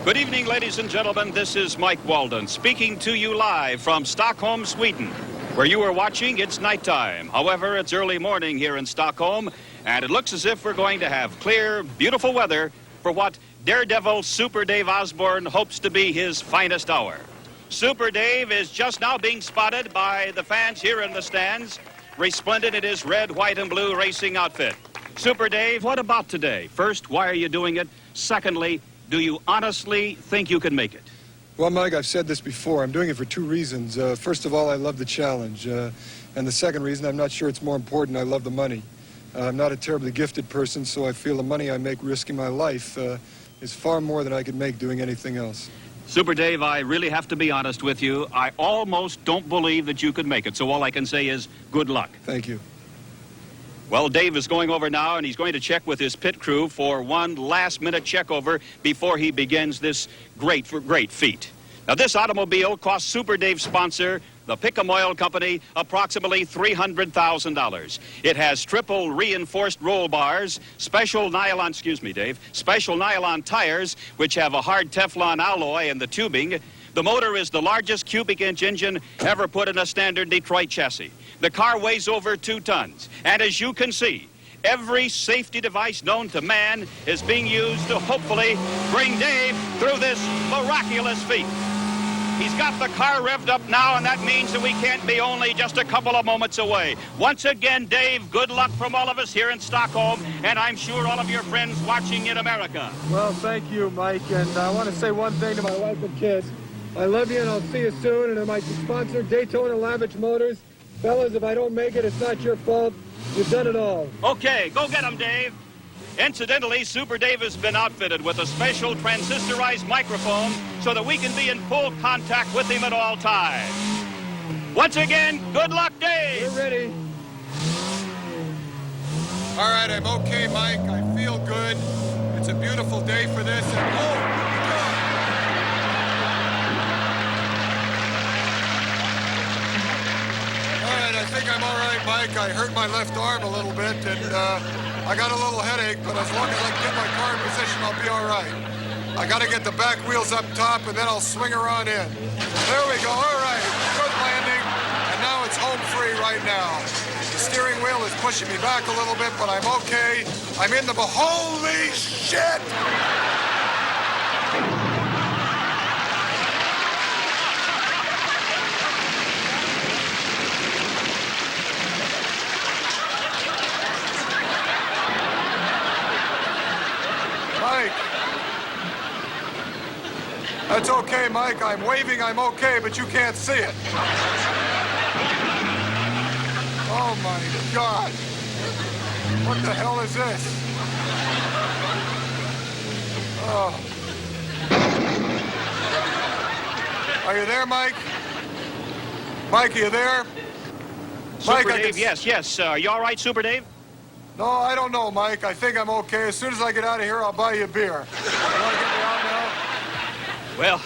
Good evening, ladies and gentlemen. This is Mike Walden speaking to you live from Stockholm, Sweden. Where you are watching, it's nighttime. However, it's early morning here in Stockholm, and it looks as if we're going to have clear, beautiful weather for what daredevil Super Dave Osborne hopes to be his finest hour. Super Dave is just now being spotted by the fans here in the stands, resplendent in his red, white, and blue racing outfit. Super Dave, what about today? First, why are you doing it? Secondly, do you honestly think you can make it? Well, Mike, I've said this before. I'm doing it for two reasons. First of all, I love the challenge. And the second reason, I'm not sure it's more important, I love the money. I'm not a terribly gifted person, so I feel the money I make risking my life is far more than I could make doing anything else. Super Dave, I really have to be honest with you. I almost don't believe that you could make it, so all I can say is good luck. Thank you. Well, Dave is going over now, and he's going to check with his pit crew for one last-minute checkover before he begins this great feat. Now, this automobile cost Super Dave's sponsor, the Pick'em Oil Company, approximately $300,000. It has triple reinforced roll bars, special nylon tires, which have a hard Teflon alloy in the tubing. The motor is the largest cubic inch engine ever put in a standard Detroit chassis. The car weighs over 2 tons. And as you can see, every safety device known to man is being used to hopefully bring Dave through this miraculous feat. He's got the car revved up now, and that means that we can't be only just a couple of moments away. Once again, Dave, good luck from all of us here in Stockholm, and I'm sure all of your friends watching in America. Well, thank you, Mike, and I want to say one thing to my wife and kids. I love you, and I'll see you soon. And to my sponsor, Daytona Lavich Motors. Fellas, if I don't make it, it's not your fault. You've done it all. Okay, go get him, Dave. Incidentally, Super Dave has been outfitted with a special transistorized microphone so that we can be in full contact with him at all times. Once again, good luck, Dave. We're ready. All right, I'm okay, Mike. I feel good. It's a beautiful day for this. And I think I'm all right, Mike. I hurt my left arm a little bit, and I got a little headache, but as long as I can get my car in position, I'll be all right. I got to get the back wheels up top, and then I'll swing around in. There we go. All right. Good landing, and now it's home free right now. The steering wheel is pushing me back a little bit, but I'm okay. I'm in the... Holy shit! Mike. That's okay, Mike. I'm waving, I'm okay, but you can't see it. Oh, my God. What the hell is this? Oh. Are you there, Mike? Mike, are you there? Super Dave, yes. Are you all right, Super Dave? No, I don't know, Mike. I think I'm okay. As soon as I get out of here, I'll buy you a beer. You want to get me out now? Well,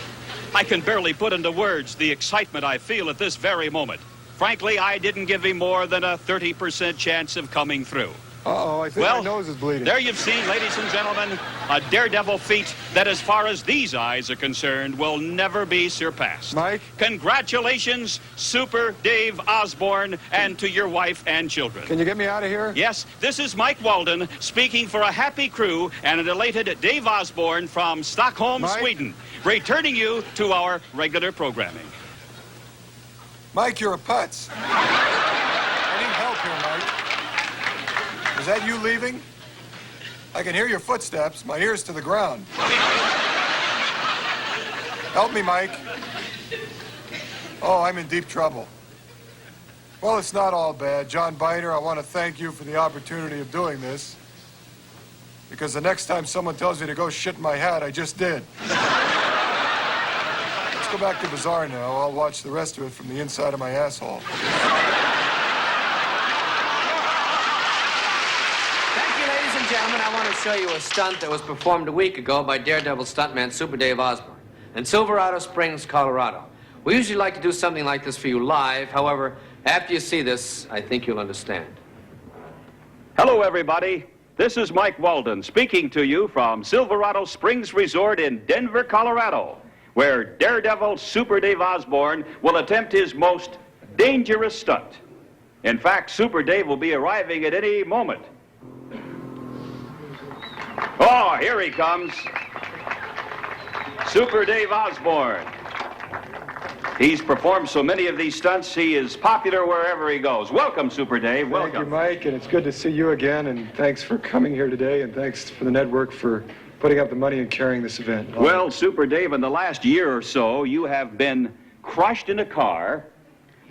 I can barely put into words the excitement I feel at this very moment. Frankly, I didn't give him more than a 30% chance of coming through. Uh-oh, I think my nose is bleeding. There you've seen, ladies and gentlemen, a daredevil feat that, as far as these eyes are concerned, will never be surpassed. Mike? Congratulations, Super Dave Osborne, and to your wife and children. Can you get me out of here? Yes, this is Mike Walden speaking for a happy crew and an elated Dave Osborne from Stockholm, Mike? Sweden, returning you to our regular programming. Mike, you're a putz. I need help here, Mike. Is that you leaving? I can hear your footsteps. My ear's to the ground. Help me, Mike. Oh, I'm in deep trouble. Well, it's not all bad. John Byner, I want to thank you for the opportunity of doing this. Because the next time someone tells me to go shit in my hat, I just did. Let's go back to Bazaar now. I'll watch the rest of it from the inside of my asshole. Gentlemen, I want to show you a stunt that was performed a week ago by daredevil stuntman Super Dave Osborne in Silverado Springs, Colorado. We usually like to do something like this for you live. However, after you see this, I think you'll understand. Hello, everybody. This is Mike Walden speaking to you from Silverado Springs Resort in Denver, Colorado, where daredevil Super Dave Osborne will attempt his most dangerous stunt. In fact, Super Dave will be arriving at any moment. Oh, here he comes. Super Dave Osborne. He's performed so many of these stunts, he is popular wherever he goes. Welcome, Super Dave. Welcome. Thank you, Mike, and it's good to see you again, and thanks for coming here today, and thanks for the network for putting up the money and carrying this event. Well, Super Dave, in the last year or so, you have been crushed in a car,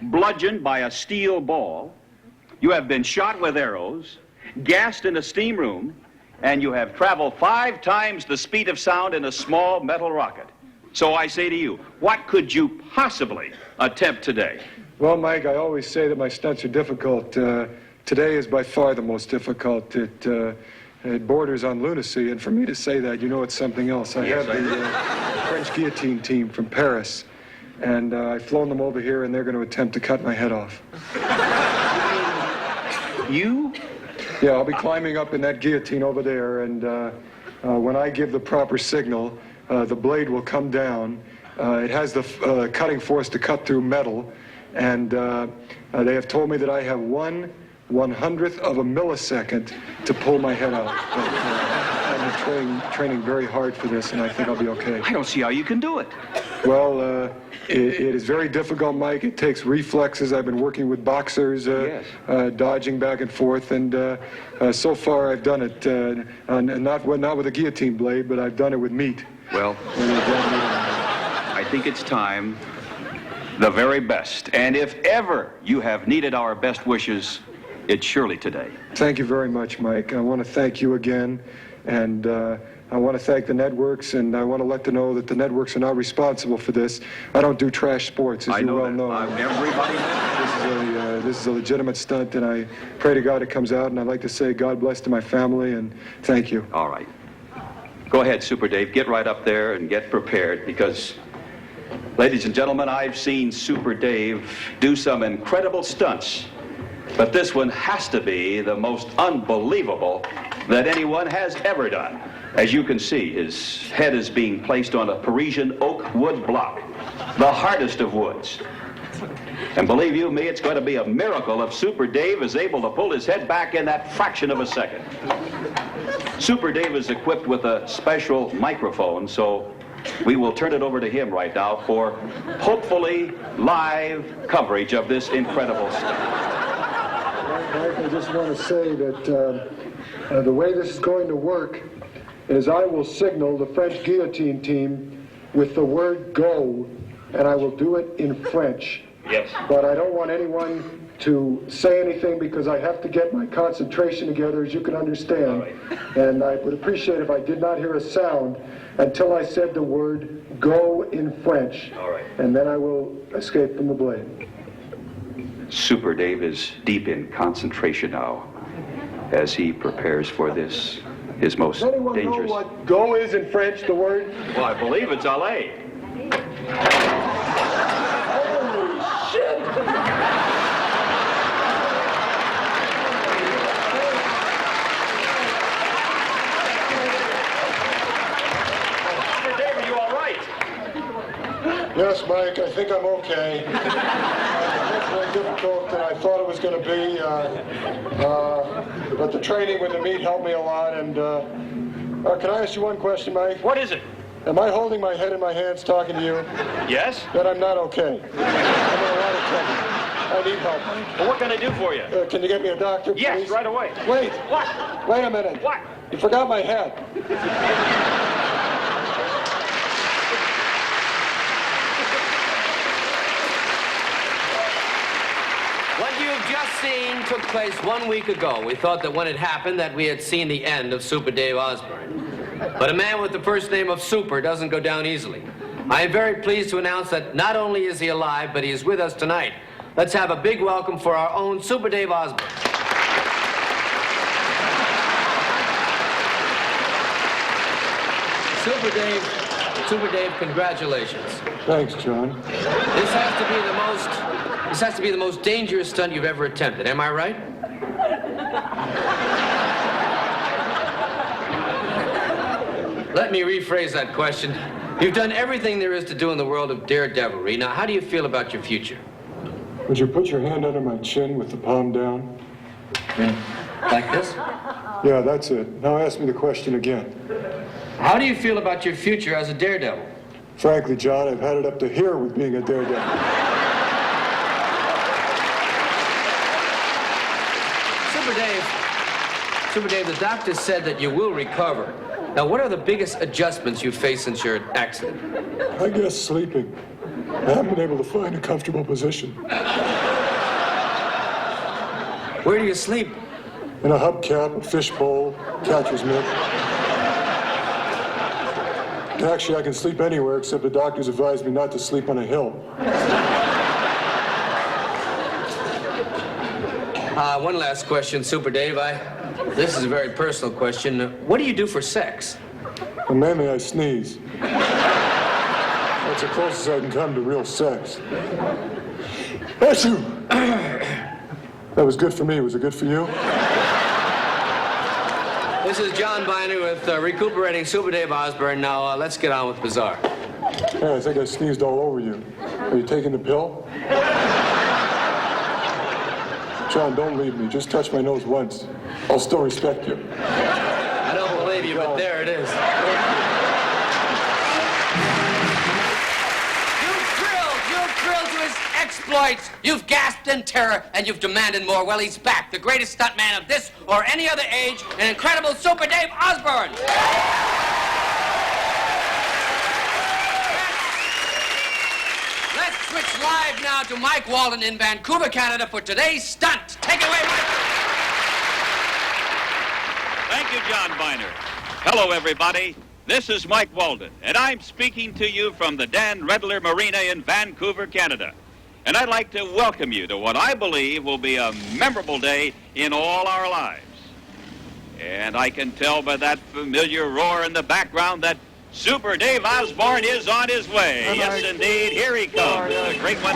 bludgeoned by a steel ball, you have been shot with arrows, gassed in a steam room, and you have traveled 5 times the speed of sound in a small metal rocket. So I say to you, what could you possibly attempt today? Well, Mike, I always say that my stunts are difficult. Today is by far the most difficult. It borders on lunacy, and for me to say that, you know it's something else. I have the French guillotine team from Paris, and I've flown them over here, and they're going to attempt to cut my head off. You? Yeah, I'll be climbing up in that guillotine over there, and when I give the proper signal, the blade will come down. It has the cutting force to cut through metal, and they have told me that I have 1/100th of a millisecond to pull my head out. I've been training very hard for this, and I think I'll be okay. I don't see how you can do it. Well, it is very difficult, Mike. It takes reflexes. I've been working with boxers, dodging back and forth, and so far I've done it, not with a guillotine blade, but I've done it with meat. Well, I think it's time, the very best. And if ever you have needed our best wishes, it's surely today. Thank you very much, Mike. I want to thank you again, and I want to thank the networks, and I want to let them know that the networks are not responsible for this. I don't do trash sports, as you well know. Everybody knows. This is a legitimate stunt, and I pray to God it comes out, and I'd like to say God bless to my family, and thank you. All right. Go ahead, Super Dave. Get right up there and get prepared, because, ladies and gentlemen, I've seen Super Dave do some incredible stunts, but this one has to be the most unbelievable that anyone has ever done. As you can see, his head is being placed on a Parisian oak wood block, the hardest of woods. And believe you me, it's going to be a miracle if Super Dave is able to pull his head back in that fraction of a second. Super Dave is equipped with a special microphone, so we will turn it over to him right now for hopefully live coverage of this incredible stunt. Mike, I just want to say that the way this is going to work is I will signal the French guillotine team with the word go, and I will do it in French. Yes. But I don't want anyone to say anything because I have to get my concentration together, as you can understand. All right. And I would appreciate if I did not hear a sound until I said the word go in French. All right. And then I will escape from the blade. Super Dave is deep in concentration now as he prepares for this, his most Does anyone dangerous. know what go is in French, the word? Well, I believe it's LA. Holy shit! Super Dave, are you all right? Yes, Mike, I think I'm okay. It's more difficult than I thought it was going to be, but the training with the meat helped me a lot. And can I ask you one question, Mike? What is it? Am I holding my head in my hands talking to you? Yes? Then I'm not okay. I'm in a lot of trouble. I need help. Well, what can I do for you? Can you get me a doctor, please? Yes, right away. Wait. What? Wait a minute. What? You forgot my hat. What you've just seen took place 1 week ago. We thought that when it happened that we had seen the end of Super Dave Osborne. But a man with the first name of Super doesn't go down easily. I am very pleased to announce that not only is he alive, but he is with us tonight. Let's have a big welcome for our own Super Dave Osborne. Super Dave, congratulations. Thanks, John. This has to be the most dangerous stunt you've ever attempted. Am I right? Let me rephrase that question. You've done everything there is to do in the world of daredevilry. Now, how do you feel about your future? Would you put your hand under my chin with the palm down? Like this? Yeah, that's it. Now ask me the question again. How do you feel about your future as a daredevil? Frankly, John, I've had it up to here with being a daredevil. Super Dave, the doctor said that you will recover. Now, what are the biggest adjustments you've faced since your accident? I guess sleeping. I haven't been able to find a comfortable position. Where do you sleep? In a hubcap, a fishbowl, catcher's mitt. Actually, I can sleep anywhere except the doctors advised me not to sleep on a hill. One last question, Super Dave. This is a very personal question. What do you do for sex? Well, mainly I sneeze. That's the closest I can come to real sex. Achoo! That was good for me. Was it good for you? This is John Byner with recuperating Super Dave Osborne. Now, let's get on with Bizarre. Hey, I think I sneezed all over you. Are you taking the pill? John, don't leave me. Just touch my nose once. I'll still respect you. I don't believe you, but there it is. You've thrilled to his exploits. You've gasped in terror, and you've demanded more. Well, he's back. The greatest stuntman of this or any other age, an incredible Super Dave Osborne. Let's switch live now to Mike Walden in Vancouver, Canada for today's stunt. Take it away, Mike. Thank you, John Byner. Hello, everybody. This is Mike Walden, and I'm speaking to you from the Dan Redler Marina in Vancouver, Canada. And I'd like to welcome you to what I believe will be a memorable day in all our lives. And I can tell by that familiar roar in the background that Super Dave Osborne is on his way. Yes, indeed. Here he comes. A great one.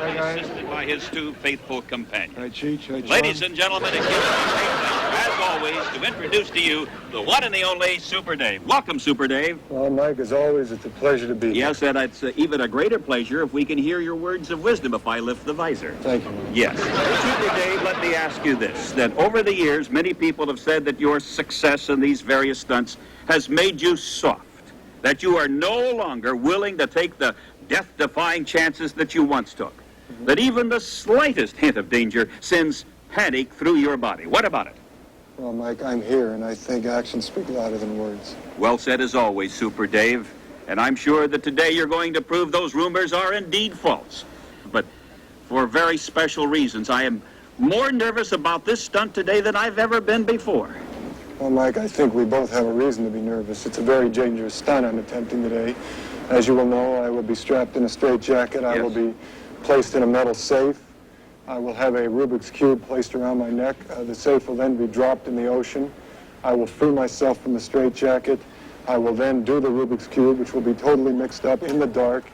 Assisted by his two faithful companions. Hi, Cheech. Hi, John. Ladies and gentlemen, it gives me great pleasure, as always, to introduce to you the one and the only Super Dave. Welcome, Super Dave. Well, Mike, as always, it's a pleasure to be here. Yes, and it's even a greater pleasure if we can hear your words of wisdom if I lift the visor. Thank you. Yes. Super Dave, let me ask you this, that over the years, many people have said that your success in these various stunts has made you soft, that you are no longer willing to take the death-defying chances that you once took, that even the slightest hint of danger sends panic through your body. What about it? Well, Mike, I'm here, and I think actions speak louder than words. Well said as always, Super Dave. And I'm sure that today you're going to prove those rumors are indeed false. But for very special reasons, I am more nervous about this stunt today than I've ever been before. Well, Mike, I think we both have a reason to be nervous. It's a very dangerous stunt I'm attempting today. As you will know, I will be strapped in a straitjacket. I will be placed in a metal safe. I will have a Rubik's Cube placed around my neck. The safe will then be dropped in the ocean. I will free myself from the straitjacket. I will then do the Rubik's Cube, which will be totally mixed up in the dark,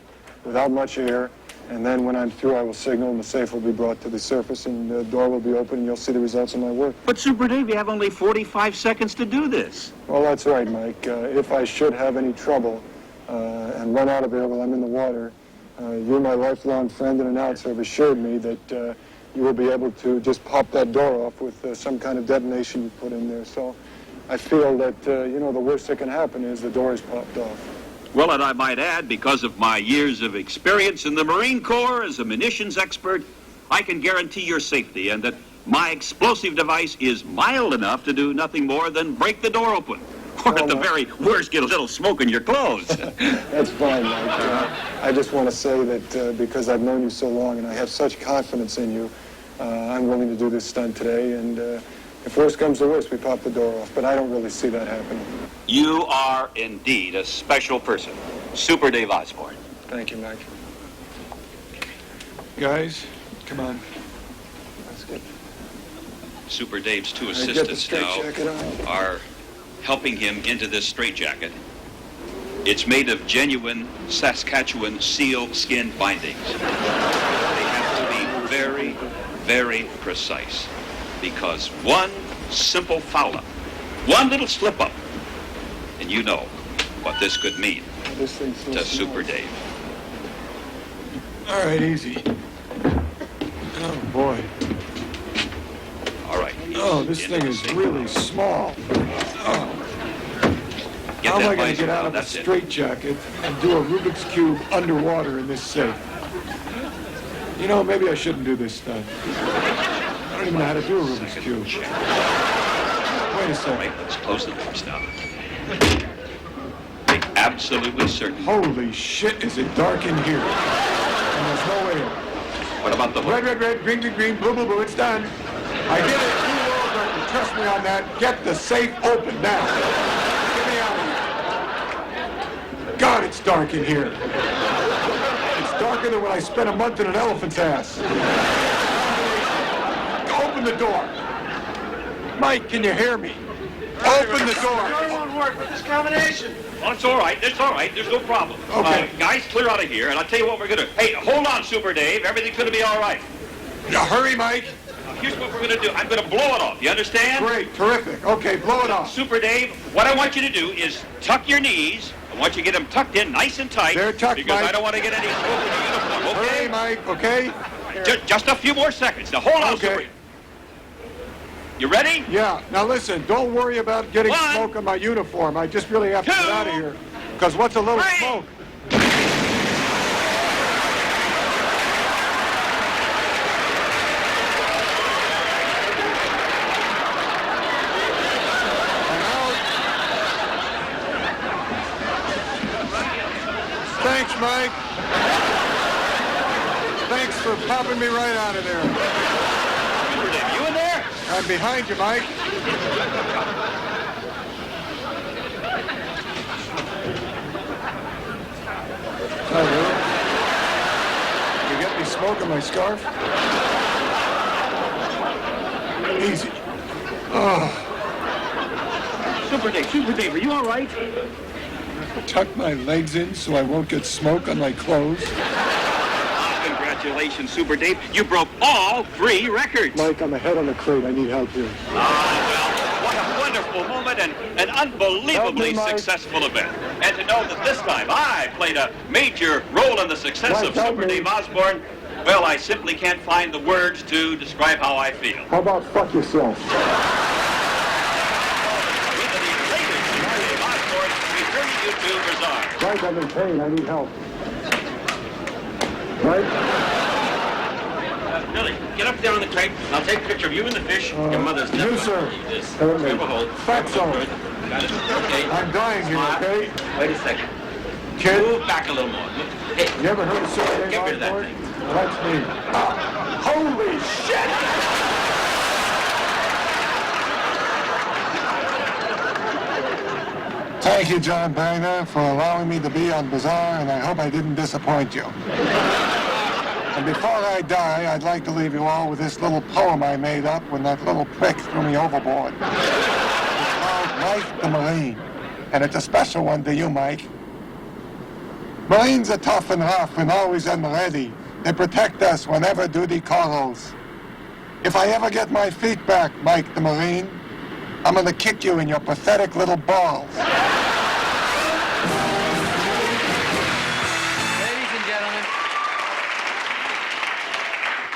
without much air. And then when I'm through, I will signal, and the safe will be brought to the surface, and the door will be open, and you'll see the results of my work. But, Super Dave, you have only 45 seconds to do this. Well, that's right, Mike. If I should have any trouble and run out of air while I'm in the water, you, my lifelong friend and announcer, have assured me that you will be able to just pop that door off with some kind of detonation you put in there. So I feel that, you know, the worst that can happen is the door is popped off. Well, and I might add, because of my years of experience in the Marine Corps as a munitions expert, I can guarantee your safety and that my explosive device is mild enough to do nothing more than break the door open. Or at the very worst, get a little smoke in your clothes. That's fine, Mike. I just want to say that because I've known you so long and I have such confidence in you, I'm willing to do this stunt today. And if worst comes to worst, we pop the door off. But I don't really see that happening. You are indeed a special person. Super Dave Osborne. Thank you, Mike. Guys, come on. Let's get... Super Dave's two Get the assistants straitjacket now on. are helping him into this straitjacket. It's made of genuine Saskatchewan seal skin bindings. They have to be very, very precise because one simple foul-up, one little slip-up you know what this could mean This thing's so to small. Super Dave. All right, easy. Oh, boy. All right. Oh, this Into thing the is safe. really small. Oh. Get How am that I going to visor get out down, of a that's it. straitjacket and do a Rubik's Cube underwater in this safe? You know, maybe I shouldn't do this stunt. I don't even know how to do a Rubik's Cube. Check. Wait a All second. right, let's close the doors now. Be absolutely certain. Holy shit, is it dark in here? And there's no way out. What about the hook? Red, red, red, green, green, green, blue, blue, blue, it's done. I did it. You all got to trust me on that. Get the safe open now. Get me out of here. God, it's dark in here. It's darker than when I spent a month in an elephant's ass. Open the door. Mike, can you hear me? Open the door. won't work with this combination. Well, it's all right. It's all right. There's no problem. Okay. Guys, clear out of here, and I'll tell you what we're going to do. Hey, hold on, Super Dave. Everything's going to be all right. Now, hurry, Mike. Here's what we're going to do. I'm going to blow it off. You understand? Great, terrific. Okay, blow it off. Super Dave, what I want you to do is tuck your knees. I want you to get them tucked in nice and tight. They're tucked, because Mike. I don't want to get any smoke in your uniform, okay? Hurry, Mike, okay? Just a few more seconds. Now, hold on, Okay. Super. You ready? Yeah, now listen, don't worry about getting One, smoke on my uniform. I just really have to get two, out of here. Because what's a little three. smoke? I'm out. Thanks, Mike. Thanks for popping me right out of there. Super Dave, you in there? I'm behind you, Mike. You get me smoke on my scarf? Easy. Super Dave, are you all right? Tuck my legs in so I won't get smoke on my clothes. Congratulations, Super Dave. You broke all 3 records. Mike, I'm ahead on the crate. I need help here. What a wonderful moment and an unbelievably Help me, Mike. successful event. And to know that this time I played a major role in the success Mike, of help Super me. Dave Osborne, well, I simply can't find the words to describe how I feel. How about fuck yourself? With the latest Super Dave Osborne, returning you to Bazaar. Mike, I'm in pain. I need help. Mike? Billy, get up there on the crate. I'll take a picture of you and the fish. Your mother's never you, sir. This. Help me. Grab a hold. Fatso. Good. Got it. Okay. I'm dying here, okay? Wait a second. Kid, Move back a little more. Hey, you ever heard of Super Dave Get rid of that Osborne? thing. That's me. Holy shit! Thank you, John Byner, for allowing me to be on Bazaar, and I hope I didn't disappoint you. And before I die, I'd like to leave you all with this little poem I made up when that little prick threw me overboard. It's called Mike the Marine, and it's a special one to you, Mike. Marines are tough and rough and always in the ready. They protect us whenever duty calls. If I ever get my feet back, Mike the Marine, I'm gonna kick you in your pathetic little balls.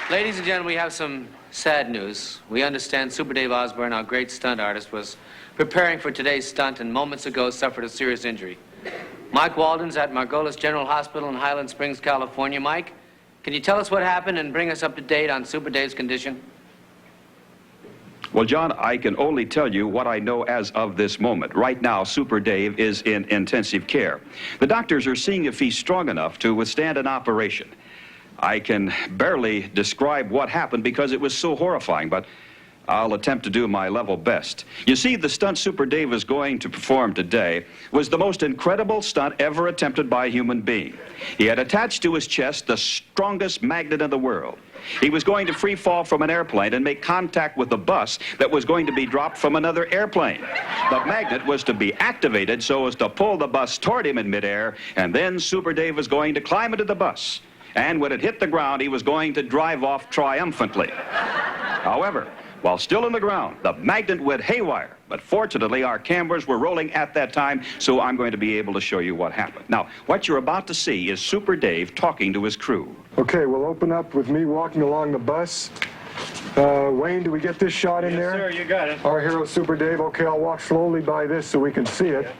Ladies and gentlemen, we have some sad news. We understand Super Dave Osborne, our great stunt artist, was preparing for today's stunt and moments ago suffered a serious injury. Mike Walden's at Margolis General Hospital in Highland Springs, California. Mike, can you tell us what happened and bring us up to date on Super Dave's condition? Well, John, I can only tell you what I know as of this moment. Right now, Super Dave is in intensive care. The doctors are seeing if he's strong enough to withstand an operation. I can barely describe what happened because it was so horrifying, but I'll attempt to do my level best. You see, the stunt Super Dave is going to perform today was the most incredible stunt ever attempted by a human being. He had attached to his chest the strongest magnet in the world. He was going to free fall from an airplane and make contact with the bus that was going to be dropped from another airplane. The magnet was to be activated so as to pull the bus toward him in midair, and then Super Dave was going to climb into the bus. And when it hit the ground, he was going to drive off triumphantly. However, While still in the ground, the magnet went haywire. But fortunately, our cameras were rolling at that time, so I'm going to be able to show you what happened. Now, what you're about to see is Super Dave talking to his crew. Okay, we'll open up with me walking along the bus. Wayne, do we get this shot in there? Yes, sir, you got it. Our hero, Super Dave. Okay, I'll walk slowly by this so we can see it.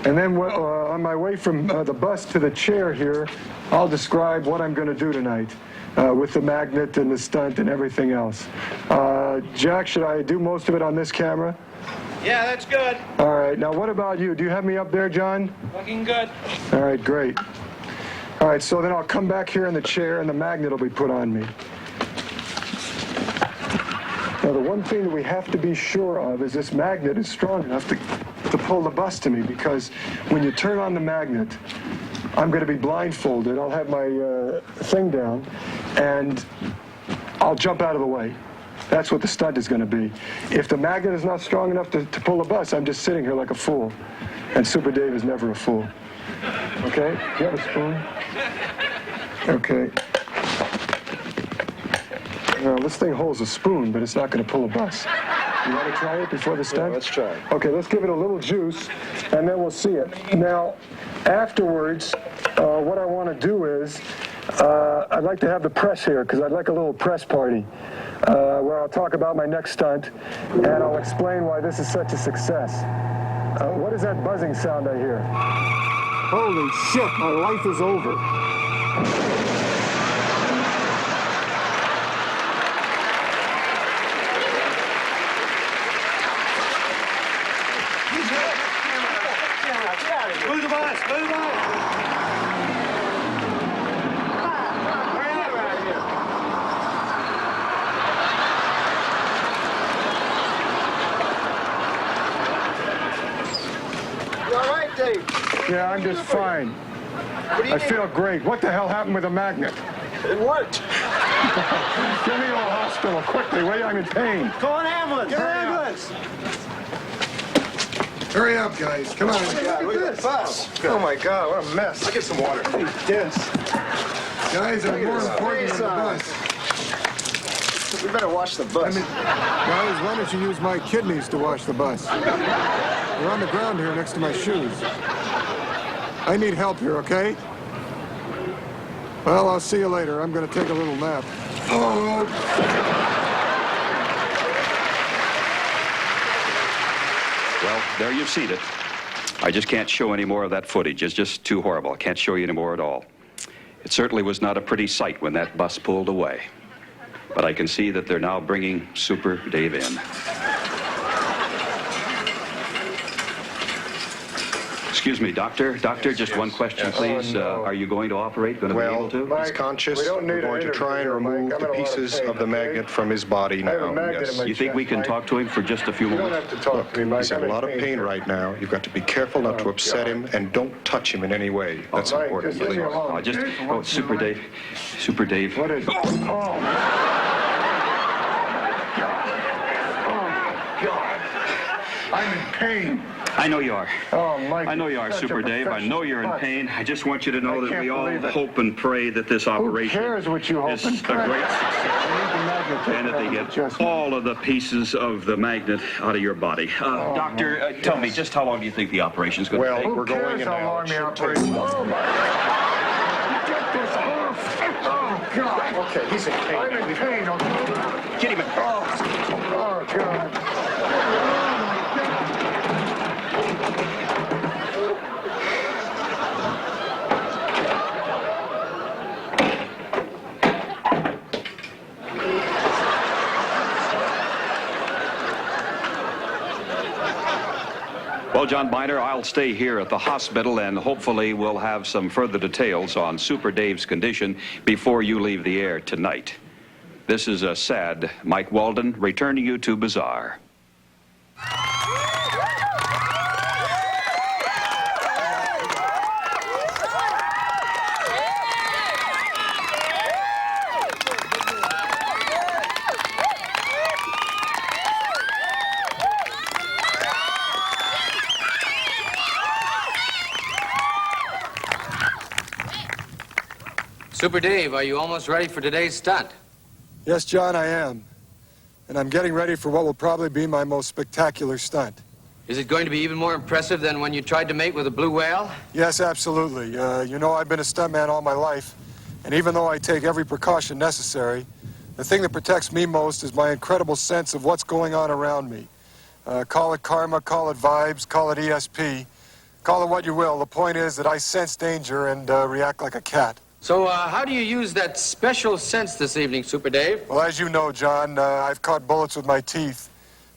And then on my way from the bus to the chair here, I'll describe what I'm going to do tonight with the magnet and the stunt and everything else. Jack, should I do most of it on this camera? Yeah, that's good. All right. Now, what about you? Do you have me up there, John? Looking good. All right, great. All right, so then I'll come back here in the chair and the magnet will be put on me. Now, the one thing that we have to be sure of is this magnet is strong enough to pull the bus to me, because when you turn on the magnet, I'm going to be blindfolded. I'll have my thing down, and I'll jump out of the way. That's what the stunt is going to be. If the magnet is not strong enough to pull the bus, I'm just sitting here like a fool. And Super Dave is never a fool. Okay? You have a spoon? Okay. Now, this thing holds a spoon, but it's not going to pull a bus. You want to try it before the stunt? Yeah, let's try it. Okay, let's give it a little juice, and then we'll see it. Now, afterwards, what I want to do is, I'd like to have the press here, because I'd like a little press party, where I'll talk about my next stunt, and I'll explain why this is such a success. What is that buzzing sound I hear? Holy shit, my life is over. Move the bus, move the bus. Hurry up right here. You all right, Dave? Yeah, I'm just fine. I feel great. What the hell happened with the magnet? It worked. Get me to a hospital quickly, will you? I'm in pain. Call an ambulance. Get an ambulance. Hurry up, guys. Come on. God, look at this bus. Oh, my God, what a mess. I'll get some water. Dense. Guys, I'm more important than the bus. We better watch the bus. Guys, why don't you use my kidneys to wash the bus? They're on the ground here next to my shoes. I need help here, okay? Well, I'll see you later. I'm going to take a little nap. Well, there you've seen it. I just can't show any more of that footage. It's just too horrible. I can't show you any more at all. It certainly was not a pretty sight when that bus pulled away. But I can see that they're now bringing Super Dave in. Excuse me, doctor. Doctor, just one question, please. Are you going to operate? Going to be able to? He's conscious. We're going to try and remove the pieces of the magnet from his body now. Yes. You think we can talk to him for just a few You don't moments? have to talk to me, Mike. He's in a lot of pain right now. You've got to be careful not to upset him, and don't touch him in any way. That's Mike, important. just leave me alone. Super Dave. Super Dave. What is it? Oh, God. I'm in pain. I know you are. Oh, Mike. I know you are, such a Super Dave. I know you're in professional pain. I just want you to know I that we can't all believe it. hope and pray that this Who operation cares what you hope is and a pray? great success. I need the magnet taken And that out they of get adjustment. all of the pieces of the magnet out of your body. Doctor, tell me, just how long do you think the operation's going to Well, take? we're Who cares going in how now. long It the should operation? take- Oh, my God. Get this off. Oh, God. Okay, he's in pain. I'm in pain. Okay. Get him in. Oh, God. Well, John Byner, I'll stay here at the hospital, and hopefully we'll have some further details on Super Dave's condition before you leave the air tonight. This is a sad Mike Walden returning you to Bizarre. Super Dave, are you almost ready for today's stunt? Yes, John, I am. and I'm getting ready for what will probably be my most spectacular stunt. Is it going to be even more impressive than when you tried to mate with a blue whale? Yes, absolutely. You know, I've been a stuntman all my life, and even though I take every precaution necessary, the thing that protects me most is my incredible sense of what's going on around me. Call it karma, call it vibes, call it ESP, call it what you will. The point is that I sense danger and react like a cat. So, how do you use that special sense this evening, Super Dave? Well, as you know, John, I've caught bullets with my teeth,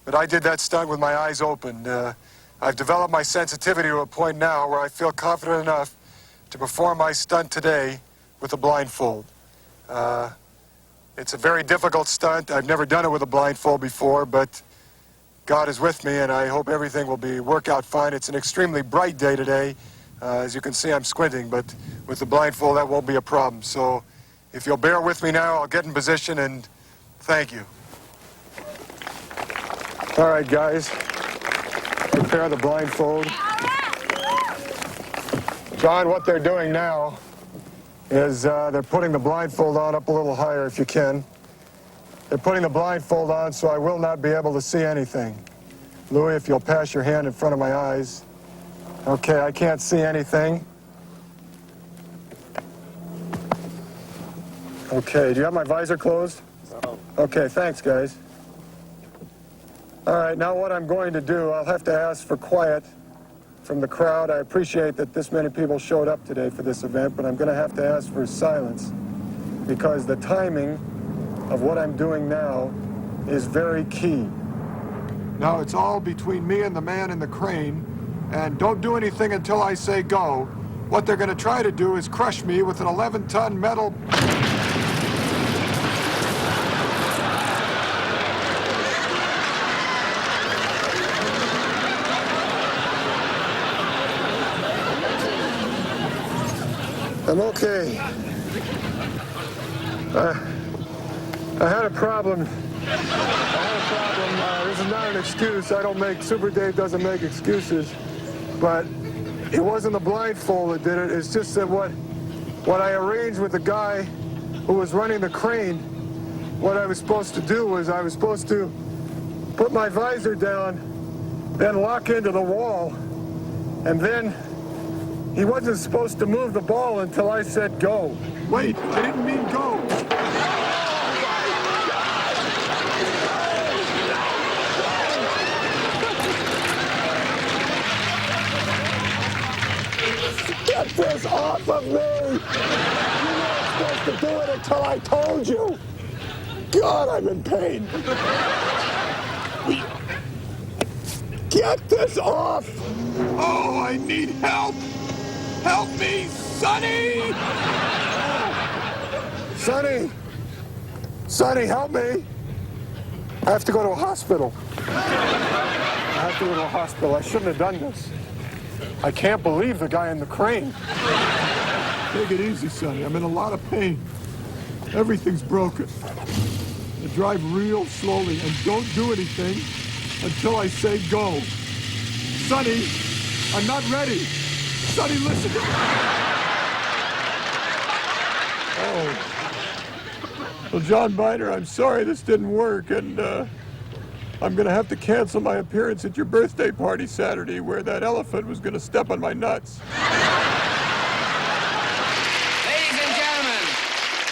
but I did that stunt with my eyes open. I've developed my sensitivity to a point now where I feel confident enough to perform my stunt today with a blindfold. It's a very difficult stunt. I've never done it with a blindfold before, but God is with me, and I hope everything will work out fine. It's an extremely bright day today. As you can see, I'm squinting, but with the blindfold, that won't be a problem. So if you'll bear with me now, I'll get in position, and thank you. All right, guys. Prepare the blindfold. John, what they're doing now is they're putting the blindfold on up a little higher if you can. They're putting the blindfold on so I will not be able to see anything. Louis, if you'll pass your hand in front of my eyes. Okay, I can't see anything. Okay, do you have my visor closed? No. Okay, thanks, guys. All right, now what I'm going to do, I'll have to ask for quiet from the crowd. I appreciate that this many people showed up today for this event, but I'm going to have to ask for silence because the timing of what I'm doing now is very key. Now, it's all between me and the man in the crane, and don't do anything until I say go. What they're going to try to do is crush me with an 11-ton metal... I'm okay. I had a problem. This is not an excuse. Super Dave doesn't make excuses. But it wasn't the blindfold that did it. It's just that what I arranged with the guy who was running the crane, what I was supposed to do was I was supposed to put my visor down, then lock into the wall, and then he wasn't supposed to move the ball until I said go. Wait, I didn't mean go. Get this off of me! You weren't supposed to do it until I told you. God, I'm in pain. Get this off! Oh, I need help! Help me, Sonny! Sonny! Sonny, help me! I have to go to a hospital. I shouldn't have done this. I can't believe the guy in the crane. Take it easy, Sonny. I'm in a lot of pain. Everything's broken. I drive real slowly and don't do anything until I say go. Sonny, I'm not ready. Sonny, listen to me. Oh. Well, John Byner, I'm sorry this didn't work, and I'm going to have to cancel my appearance at your birthday party Saturday where that elephant was going to step on my nuts.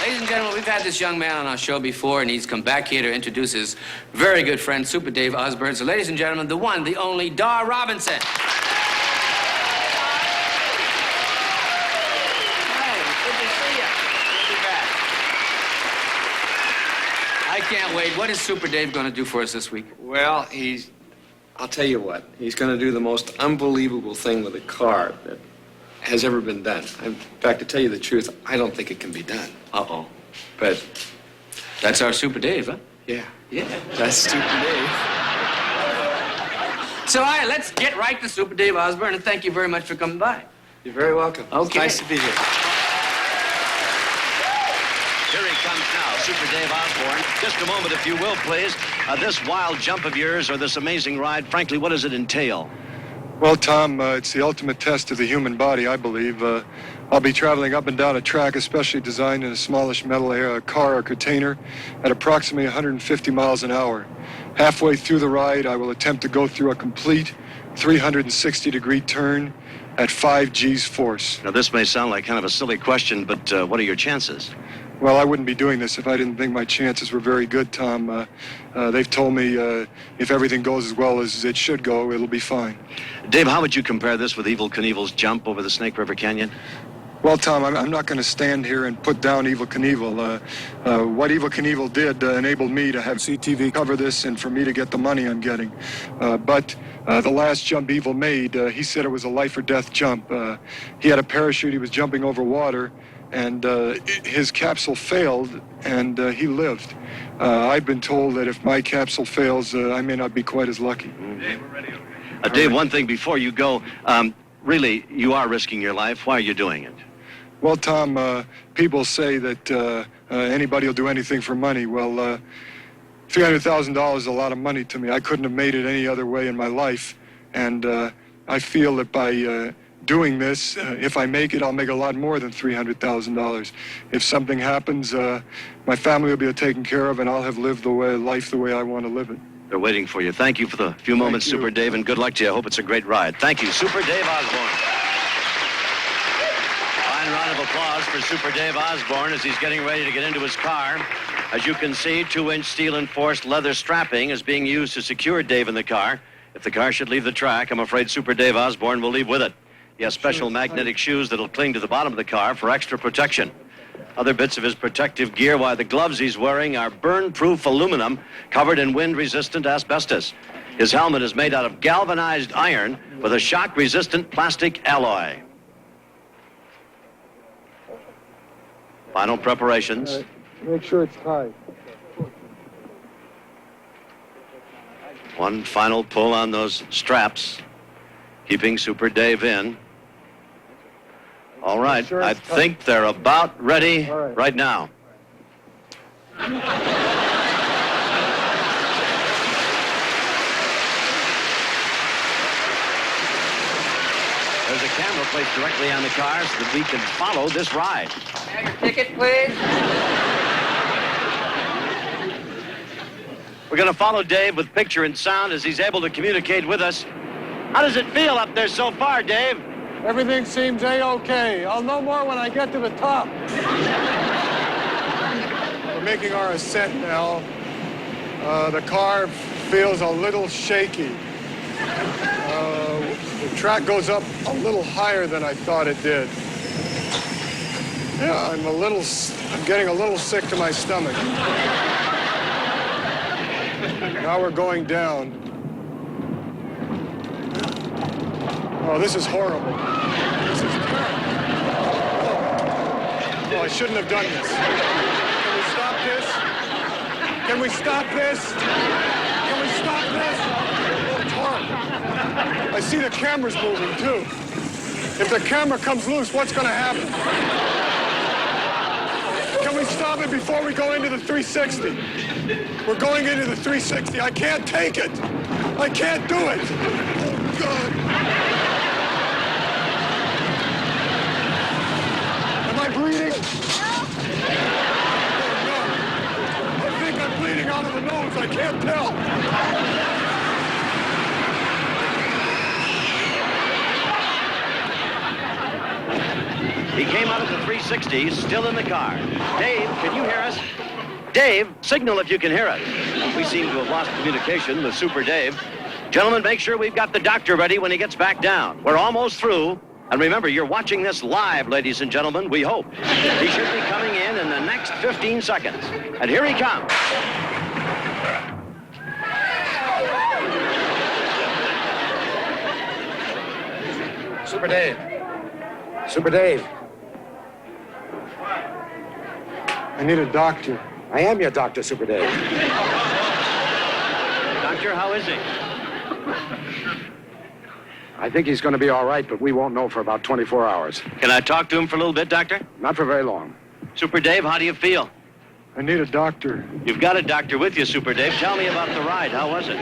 Ladies and gentlemen, we've had this young man on our show before, and he's come back here to introduce his very good friend, Super Dave Osborne. So, ladies and gentlemen, the one, the only, Dar Robinson. I can't wait. What is Super Dave going to do for us this week? Well, I'll tell you what. He's going to do the most unbelievable thing with a car that has ever been done. In fact, to tell you the truth, I don't think it can be done. Uh-oh. But that's our Super Dave, huh? yeah, that's Super Dave. So, all right, let's get right to Super Dave Osborne, and thank you very much for coming by. You're very welcome. Okay. It's nice to be here. Here he comes now, Super Dave Osborne. Just a moment, if you will, please. This wild jump of yours or this amazing ride, frankly, what does it entail? Well, Tom, it's the ultimate test of the human body, I believe. I'll be traveling up and down a track especially designed in a smallish metal car or container at approximately 150 miles an hour. Halfway through the ride, I will attempt to go through a complete 360-degree turn at 5 G's force. Now, this may sound like kind of a silly question, but what are your chances? Well, I wouldn't be doing this if I didn't think my chances were very good, Tom. They've told me if everything goes as well as it should go, it'll be fine. Dave, how would you compare this with Evel Knievel's jump over the Snake River Canyon? Well, Tom, I'm not going to stand here and put down Evel Knievel. What Evel Knievel did enabled me to have CTV cover this and for me to get the money I'm getting. But the last jump Evel made, he said it was a life or death jump. He had a parachute, he was jumping over water, and his capsule failed, and he lived. I've been told that if my capsule fails, I may not be quite as lucky. Dave, we're ready. Dave, one thing before you go. Really, you are risking your life. Why are you doing it? Well, Tom, people say that anybody will do anything for money. Well, $300,000 is a lot of money to me. I couldn't have made it any other way in my life, and I feel that by doing this, if I make it, I'll make a lot more than $300,000. If something happens, my family will be taken care of, and I'll have lived life the way I want to live it. They're waiting for you. Thank you for the few moments, Super Dave, and good luck to you. I hope it's a great ride. Thank you, Super Dave Osborne. Fine round of applause for Super Dave Osborne as he's getting ready to get into his car. As you can see, 2-inch steel-enforced leather strapping is being used to secure Dave in the car. If the car should leave the track, I'm afraid Super Dave Osborne will leave with it. He has special magnetic shoes that'll cling to the bottom of the car for extra protection. Other bits of his protective gear, why the gloves he's wearing are burn-proof aluminum covered in wind-resistant asbestos. His helmet is made out of galvanized iron with a shock-resistant plastic alloy. Final preparations. Make sure it's tight. One final pull on those straps, keeping Super Dave in. All right, I think they're about ready right now. There's a camera placed directly on the car so that we can follow this ride. Have your ticket, please. We're going to follow Dave with picture and sound as he's able to communicate with us. How does it feel up there so far, Dave? Everything seems A-okay. I'll know more when I get to the top. We're making our ascent now. The car feels a little shaky. The track goes up a little higher than I thought it did. Yeah, I'm getting a little sick to my stomach. Now we're going down. Oh, this is horrible. This is terrible. Oh, I shouldn't have done this. Can we stop this? Can we stop this? Can we stop this? Oh, it's horrible. I see the camera's moving, too. If the camera comes loose, what's going to happen? Can we stop it before we go into the 360? We're going into the 360. I can't take it. I can't do it. Oh, God. Am I bleeding? Oh, no. I think I'm bleeding out of the nose. I can't tell. He came out of the 360, still in the car. Dave, can you hear us? Dave, signal if you can hear us. We seem to have lost communication with Super Dave. Gentlemen, make sure we've got the doctor ready when he gets back down. We're almost through. And remember, you're watching this live, ladies and gentlemen, we hope. He should be coming in the next 15 seconds. And here he comes. Super Dave. Super Dave. I need a doctor. I am your doctor, Super Dave. Doctor, how is he? I think he's going to be all right, but we won't know for about 24 hours. Can I talk to him for a little bit, Doctor? Not for very long. Super Dave, how do you feel? I need a doctor. You've got a doctor with you, Super Dave. Tell me about the ride. How was it?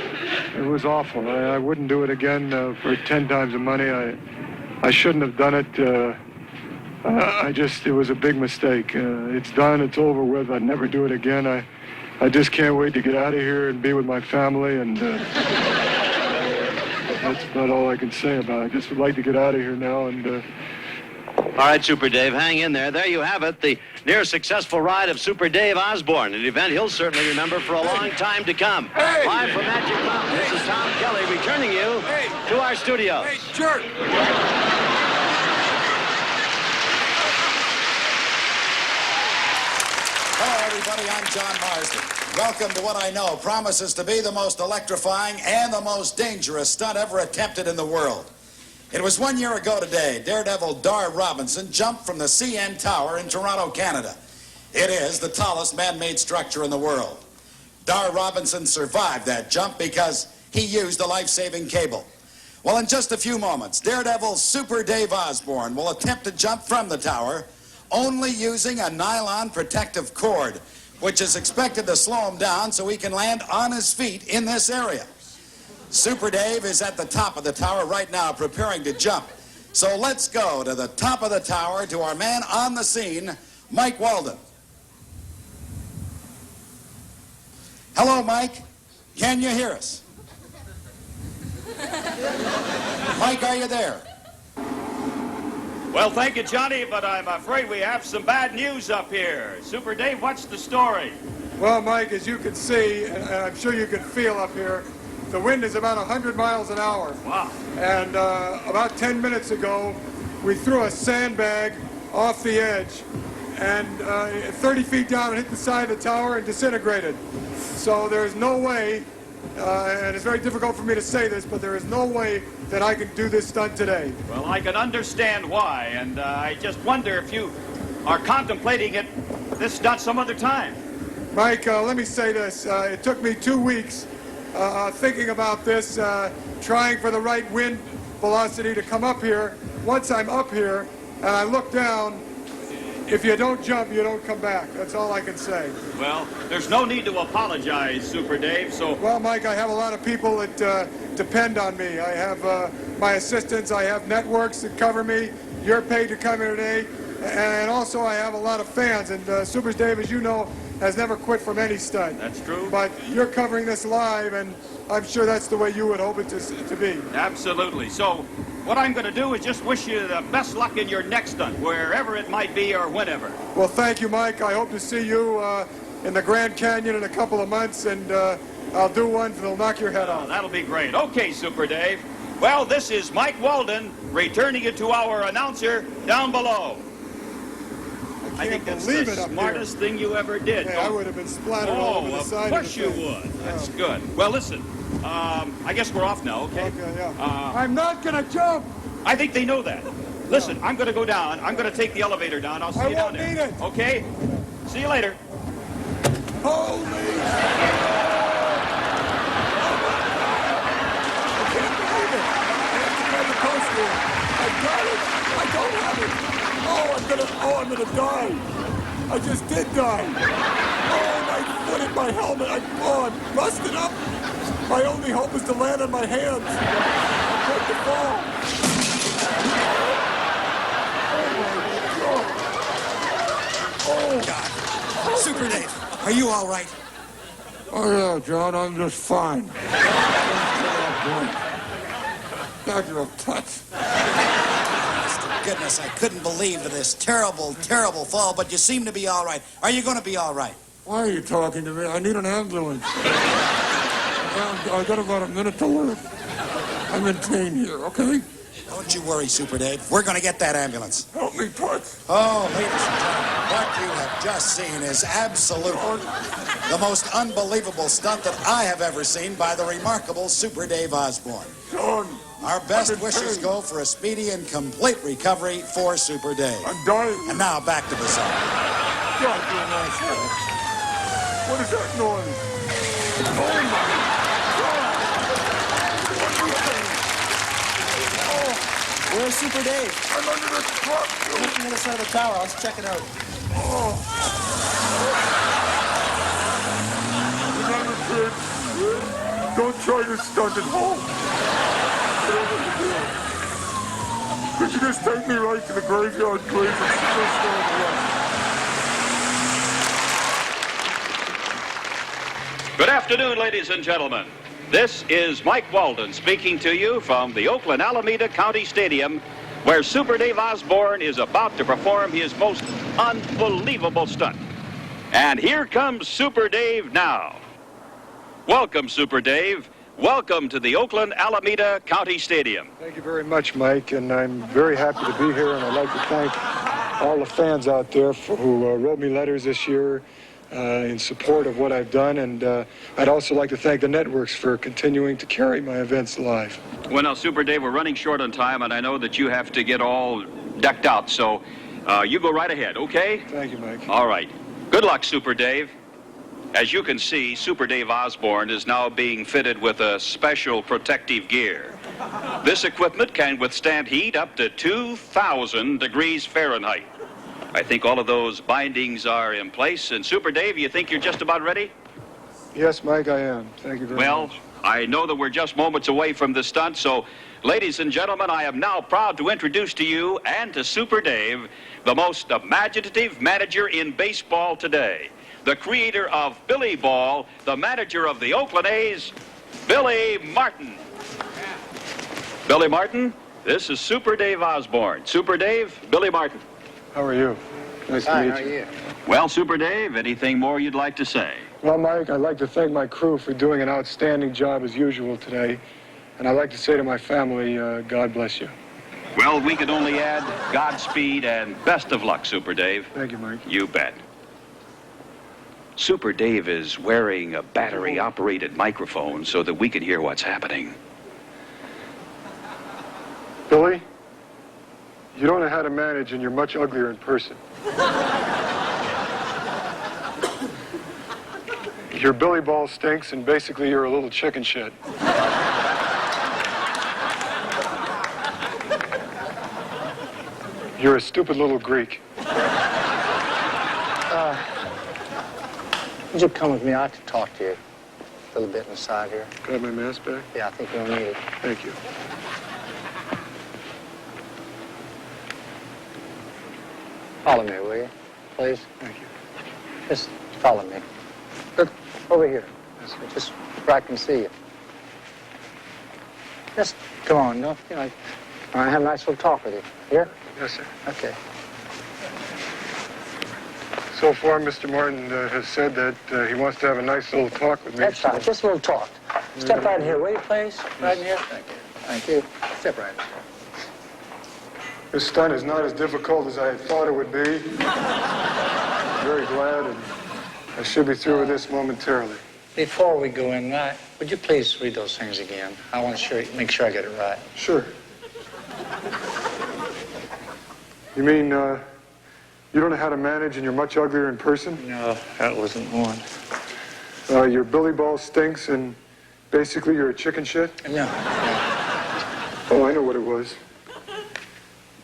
It was awful. I wouldn't do it again for 10 times the money. I shouldn't have done it. It was a big mistake. It's done. It's over with. I'd never do it again. I just can't wait to get out of here and be with my family, and that's about all I can say about it. I just would like to get out of here now, and... All right, Super Dave, hang in there. There you have it, the near successful ride of Super Dave Osborne, an event he'll certainly remember for a long time to come. Hey! Live from Magic Mountain, this is Tom Kelly returning you to our studios. Hey, jerk! Hello, everybody. I'm John Marsden. Welcome to what I know promises to be the most electrifying and the most dangerous stunt ever attempted in the world. It was 1 year ago today, daredevil Dar Robinson jumped from the CN Tower in Toronto, Canada. It is the tallest man-made structure in the world. Dar Robinson survived that jump because he used a life-saving cable. Well, in just a few moments, daredevil Super Dave Osborne will attempt to jump from the tower only using a nylon protective cord, which is expected to slow him down so he can land on his feet in this area. Super Dave is at the top of the tower right now preparing to jump. So let's go to the top of the tower to our man on the scene, Mike Walden. Hello, Mike. Can you hear us? Mike, are you there? Well, thank you, Johnny, but I'm afraid we have some bad news up here. Super Dave, what's the story? Well, Mike, as you can see, and I'm sure you can feel up here, the wind is about 100 miles an hour. Wow. And about 10 minutes ago, we threw a sandbag off the edge, and 30 feet down, it hit the side of the tower and disintegrated. So there's no way, and it's very difficult for me to say this, but there is no way that I can do this stunt today. Well, I can understand why, and I just wonder if you are contemplating this stunt some other time. Mike, let me say this. It took me 2 weeks thinking about this, trying for the right wind velocity to come up here. Once I'm up here and I look down, if you don't jump, you don't come back. That's all I can say. Well, there's no need to apologize, Super Dave, so... Well, Mike, I have a lot of people that depend on me. I have my assistants, I have networks that cover me. You're paid to come here today. And also I have a lot of fans, and Super Dave, as you know, has never quit from any stunt. That's true. But you're covering this live, and I'm sure that's the way you would hope it to be. Absolutely. So what I'm going to do is just wish you the best luck in your next stunt, wherever it might be or whenever. Well, thank you, Mike. I hope to see you in the Grand Canyon in a couple of months, and I'll do one that'll knock your head off. That'll be great. Okay, Super Dave. Well, this is Mike Walden returning you to our announcer down below. I think that's the smartest thing you ever did. Hey, I would have been splattered all over the side. Of course you would. That's good. Well, listen, I guess we're off now, okay? Okay, yeah. I'm not going to jump. I think they know that. Listen, I'm going to go down. I'm going to take the elevator down. I'll see you down there. I won't need it. Okay? See you later. Holy... I'm gonna die. I just did die. Oh, my foot hit my helmet. I'm busted up. My only hope is to land on my hands. I'm going to fall. Oh, my God. God. Super Dave, are you all right? Oh, yeah, John, I'm just fine. God, you're a touch. Goodness, I couldn't believe this terrible, terrible fall, but you seem to be all right. Are you going to be all right? Why are you talking to me? I need an ambulance. I got about a minute to live. I'm in pain here, okay? Don't you worry, Super Dave. We're going to get that ambulance. Help me, Toots. Oh, ladies and gentlemen, what you have just seen is absolutely the most unbelievable stunt that I have ever seen by the remarkable Super Dave Osborne. John. Our best wishes go for a speedy and complete recovery for Super Dave. I'm dying. And now back to the song. God, you're an asshole. What is that noise? Oh, my God. What are you saying? Oh. Where's Super Dave? I'm under the truck. Looking at the side of the tower. Let's check it out. Oh. greatest stunt at home. Could you just take me right to the graveyard, please? It's just Good afternoon, ladies and gentlemen. This is Mike Walden speaking to you from the Oakland Alameda County Stadium, where Super Dave Osborne is about to perform his most unbelievable stunt. And here comes Super Dave now. Welcome, Super Dave. Welcome to the Oakland Alameda County Stadium. Thank you very much, Mike, and I'm very happy to be here, and I'd like to thank all the fans out there who wrote me letters this year in support of what I've done, and I'd also like to thank the networks for continuing to carry my events live. Well, now, Super Dave, we're running short on time, and I know that you have to get all decked out, so you go right ahead, okay? Thank you, Mike. All right. Good luck, Super Dave. As you can see, Super Dave Osborne is now being fitted with a special protective gear. This equipment can withstand heat up to 2,000 degrees Fahrenheit. I think all of those bindings are in place. And Super Dave, you think you're just about ready? Yes, Mike, I am. Thank you very much. Well, I know that we're just moments away from the stunt, so ladies and gentlemen, I am now proud to introduce to you and to Super Dave the most imaginative manager in baseball today. The creator of Billy Ball, the manager of the Oakland A's, Billy Martin. Billy Martin, this is Super Dave Osborne. Super Dave, Billy Martin. How are you? Nice to meet you. How are you? Well, Super Dave, anything more you'd like to say? Well, Mike, I'd like to thank my crew for doing an outstanding job as usual today, and I'd like to say to my family, God bless you. Well, we could only add Godspeed and best of luck, Super Dave. Thank you, Mike. You bet. Super Dave is wearing a battery-operated microphone so that we can hear what's happening. Billy, you don't know how to manage, and you're much uglier in person. Your Billy Ball stinks, and basically you're a little chicken shit. You're a stupid little Greek. Would you come with me? I'd like to talk to you a little bit inside here. Can I have my mask back? Yeah, I think you'll need it. Thank you. Follow me, will you? Please? Thank you. Just follow me. Look, over here. Yes, sir. Just where I can see you. Just come on, don't, you know, I have a nice little talk with you. Here? Yes, sir. Okay. So far, Mr. Martin has said that he wants to have a nice little talk with me. That's right, just a little talk. Step right in here, will you, please? Right in here? Thank you. Thank you. Step right in here. This stunt is not as difficult as I thought it would be. I'm very glad, and I should be through with this momentarily. Before we go in, would you please read those things again? I want to make sure I get it right. Sure. You mean, you don't know how to manage and you're much uglier in person? No, that wasn't one. Your Billy Ball stinks and basically you're a chicken shit? No. Oh, I know what it was.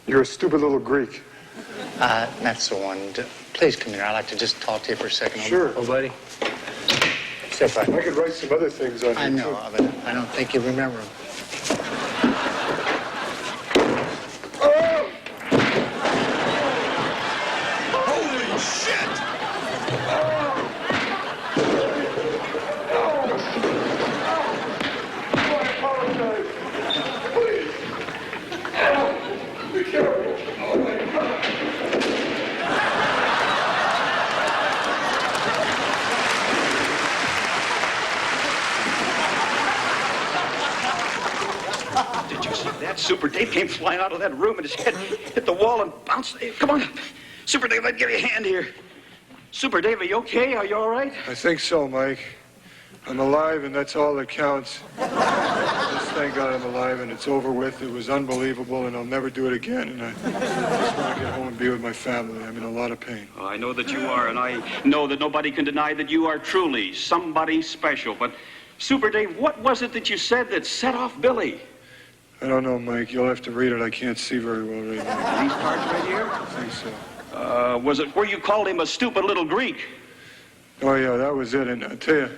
You're a stupid little Greek. That's the one. Please come here. I'd like to just talk to you for a second. Sure. Oh, buddy. Step right. I could write some other things on you, I know, too. but I don't think you remember them. Holy shit! I apologize. Please. Be careful. Oh, my God. Did you see that? Super Dave came flying out of that room and his head hit the wall and bounced. Hey, come on. Super Dave, I'd give you a hand here. Super Dave, are you okay? Are you all right? I think so, Mike. I'm alive, and that's all that counts. Just thank God I'm alive, and it's over with. It was unbelievable, and I'll never do it again. And I just want to get home and be with my family. I'm in a lot of pain. Oh, I know that you are, and I know that nobody can deny that you are truly somebody special. But, Super Dave, what was it that you said that set off Billy? I don't know, Mike. You'll have to read it. I can't see very well right now. These cards right here? I think so. Was it where you called him a stupid little Greek? Oh, yeah, that was it. And I tell you,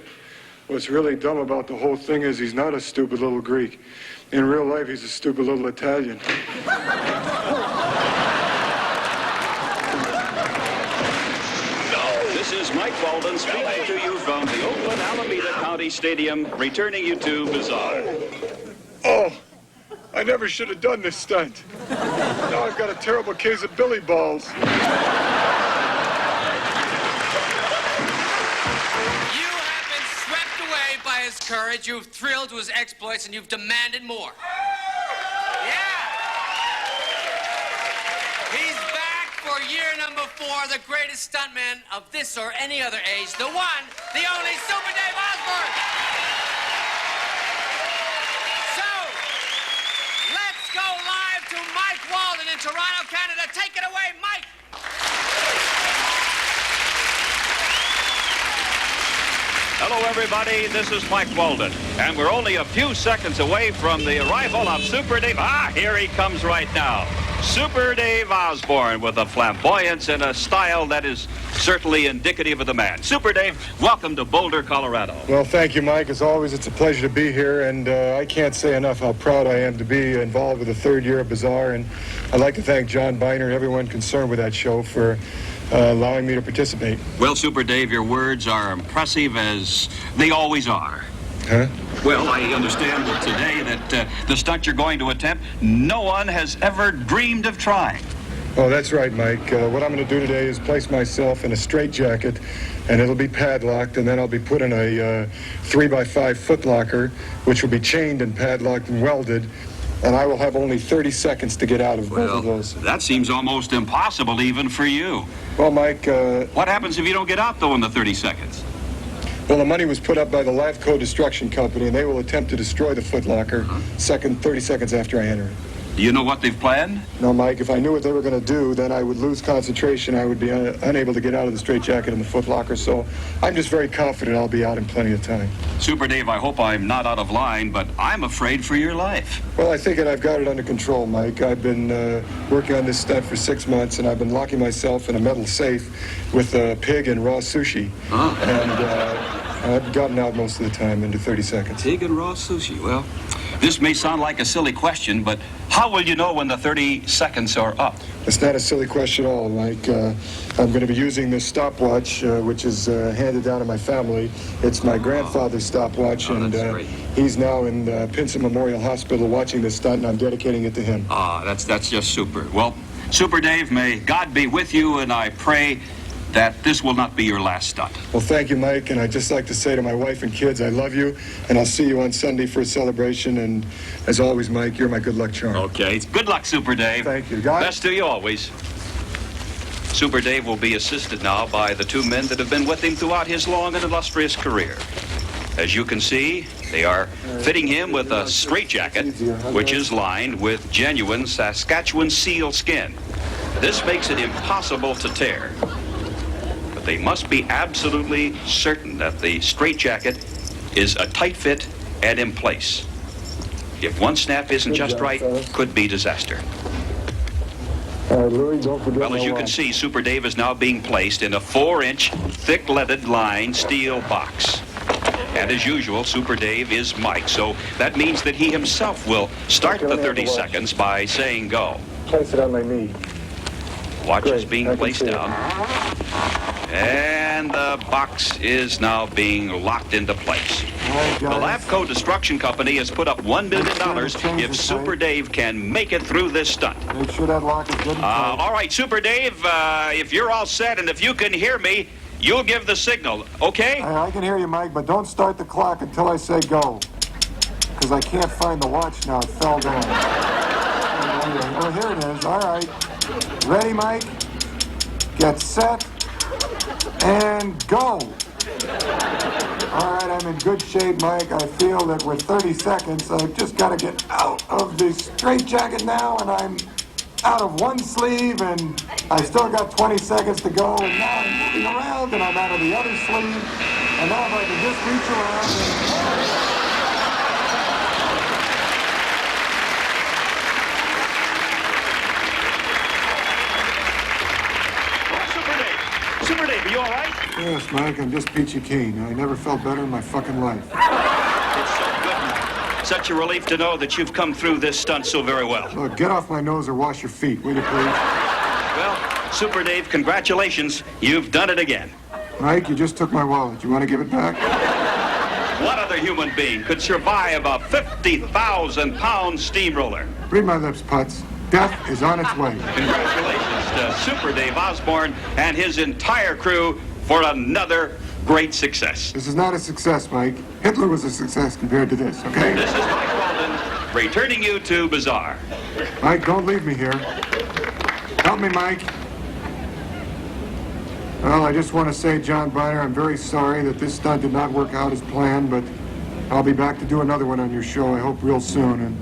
What's really dumb about the whole thing is he's not a stupid little Greek. In real life, he's a stupid little Italian. This is Mike Walden speaking to you from the Oakland Alameda County Stadium, returning you to Bizarre. Oh, I never should have done this stunt. Now I've got a terrible case of billy balls. You have been swept away by his courage, you've thrilled to his exploits, and you've demanded more. Yeah! He's back for year number 4, the greatest stuntman of this or any other age, the one, the only Super Dave Osborne! So, let's go live to Mike Walden in Toronto, Canada. Take it away, Mike! Hello, everybody. This is Mike Walden, and we're only a few seconds away from the arrival of Super Dave. Here he comes right now. Super Dave Osborne with a flamboyance and a style that is certainly indicative of the man. Super Dave, welcome to Boulder, Colorado. Well, thank you, Mike. As always, it's a pleasure to be here, and I can't say enough how proud I am to be involved with the 3rd year of Bizarre, and I'd like to thank John Byner and everyone concerned with that show for allowing me to participate. Well, Super Dave, your words are impressive as they always are. Huh? Well, I understand that today that the stunt you're going to attempt, no one has ever dreamed of trying. Oh, that's right, Mike. What I'm going to do today is place myself in a straitjacket, and it'll be padlocked, and then I'll be put in a 3x5 footlocker, which will be chained and padlocked and welded, and I will have only 30 seconds to get out of both of those. That seems almost impossible even for you. Well, Mike... what happens if you don't get out, though, in the 30 seconds? Well, the money was put up by the Lavco Destruction Company, and they will attempt to destroy the footlocker 30 seconds after I enter it. Do you know what they've planned? No, Mike, if I knew what they were going to do, then I would lose concentration. I would be unable to get out of the straitjacket and the footlocker, so I'm just very confident I'll be out in plenty of time. Super Dave, I hope I'm not out of line, but I'm afraid for your life. Well, I think I've got it under control, Mike. I've been working on this stunt for 6 months, and I've been locking myself in a metal safe with pig and raw sushi. And I've gotten out most of the time into 30 seconds. Pig and raw sushi. Well, this may sound like a silly question, but how will you know when the 30 seconds are up? It's not a silly question at all, Mike. I'm going to be using this stopwatch, which is handed down to my family. It's my grandfather's stopwatch, and he's now in Pinson Memorial Hospital watching this stunt, and I'm dedicating it to him. That's just super. Well, Super Dave, may God be with you, and I pray that this will not be your last stunt. Well, thank you, Mike, and I'd just like to say to my wife and kids, I love you, and I'll see you on Sunday for a celebration, and as always, Mike, you're my good luck charm. Okay. Good luck, Super Dave. Thank you, guys. Best to you always. Super Dave will be assisted now by the 2 men that have been with him throughout his long and illustrious career. As you can see, they are fitting him with a straitjacket, which is lined with genuine Saskatchewan seal skin. This makes it impossible to tear. They must be absolutely certain that the straitjacket is a tight fit and in place. If one snap isn't just right, could be disaster. Louis, don't forget. Well, as you can see, Super Dave is now being placed in a 4-inch, thick-leaded lined steel box. And as usual, Super Dave is Mike, so that means that he himself will start the 30 seconds by saying go. Place it on my knee. Watch is being placed down. And the box is now being locked into place. The Lavco Destruction Company has put up $1 million if Super Dave can make it through this stunt. Make sure that lock is good and tight. All right, Super Dave, if you're all set and if you can hear me, you'll give the signal, okay? I can hear you, Mike, but don't start the clock until I say go. Because I can't find the watch now. It fell down. Oh, here it is. All right. Ready, Mike? Get set. And go. All right, I'm in good shape, Mike. I feel that we're 30 seconds. I've just got to get out of the straitjacket now, and I'm out of one sleeve, and I still got 20 seconds to go, and now I'm moving around, and I'm out of the other sleeve, and now if I can just reach around and... Super Dave, are you all right? Yes, Mike, I'm just peachy keen. I never felt better in my fucking life. It's so good, Mike. Such a relief to know that you've come through this stunt so very well. Look, get off my nose or wash your feet, will you please? Well, Super Dave, congratulations. You've done it again. Mike, you just took my wallet. You want to give it back? What other human being could survive a 50,000-pound steamroller? Read my lips, Putz. Death is on its way. Congratulations to Super Dave Osborne and his entire crew for another great success. This is not a success, Mike. Hitler was a success compared to this, okay? This is Mike Walden, returning you to Bazaar. Mike, don't leave me here. Help me, Mike. Well, I just want to say, John Byner, I'm very sorry that this stunt did not work out as planned, but I'll be back to do another one on your show, I hope real soon. And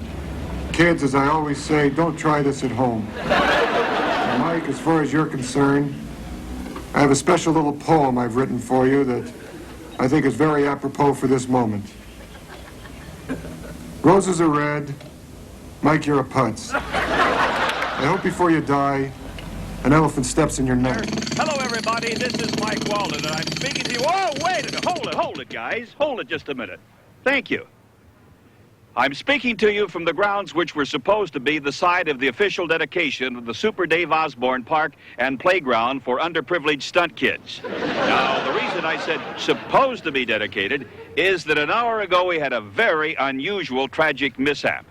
kids, as I always say, don't try this at home. And Mike, as far as you're concerned, I have a special little poem I've written for you that I think is very apropos for this moment. Roses are red. Mike, you're a putz. I hope before you die, an elephant steps in your neck. Hello, everybody. This is Mike Walden, and I'm speaking to you. Oh, wait a minute. Hold it, guys. Hold it just a minute. Thank you. I'm speaking to you from the grounds which were supposed to be the site of the official dedication of the Super Dave Osborne Park and Playground for underprivileged stunt kids. Now, the reason I said supposed to be dedicated is that an hour ago we had a very unusual tragic mishap.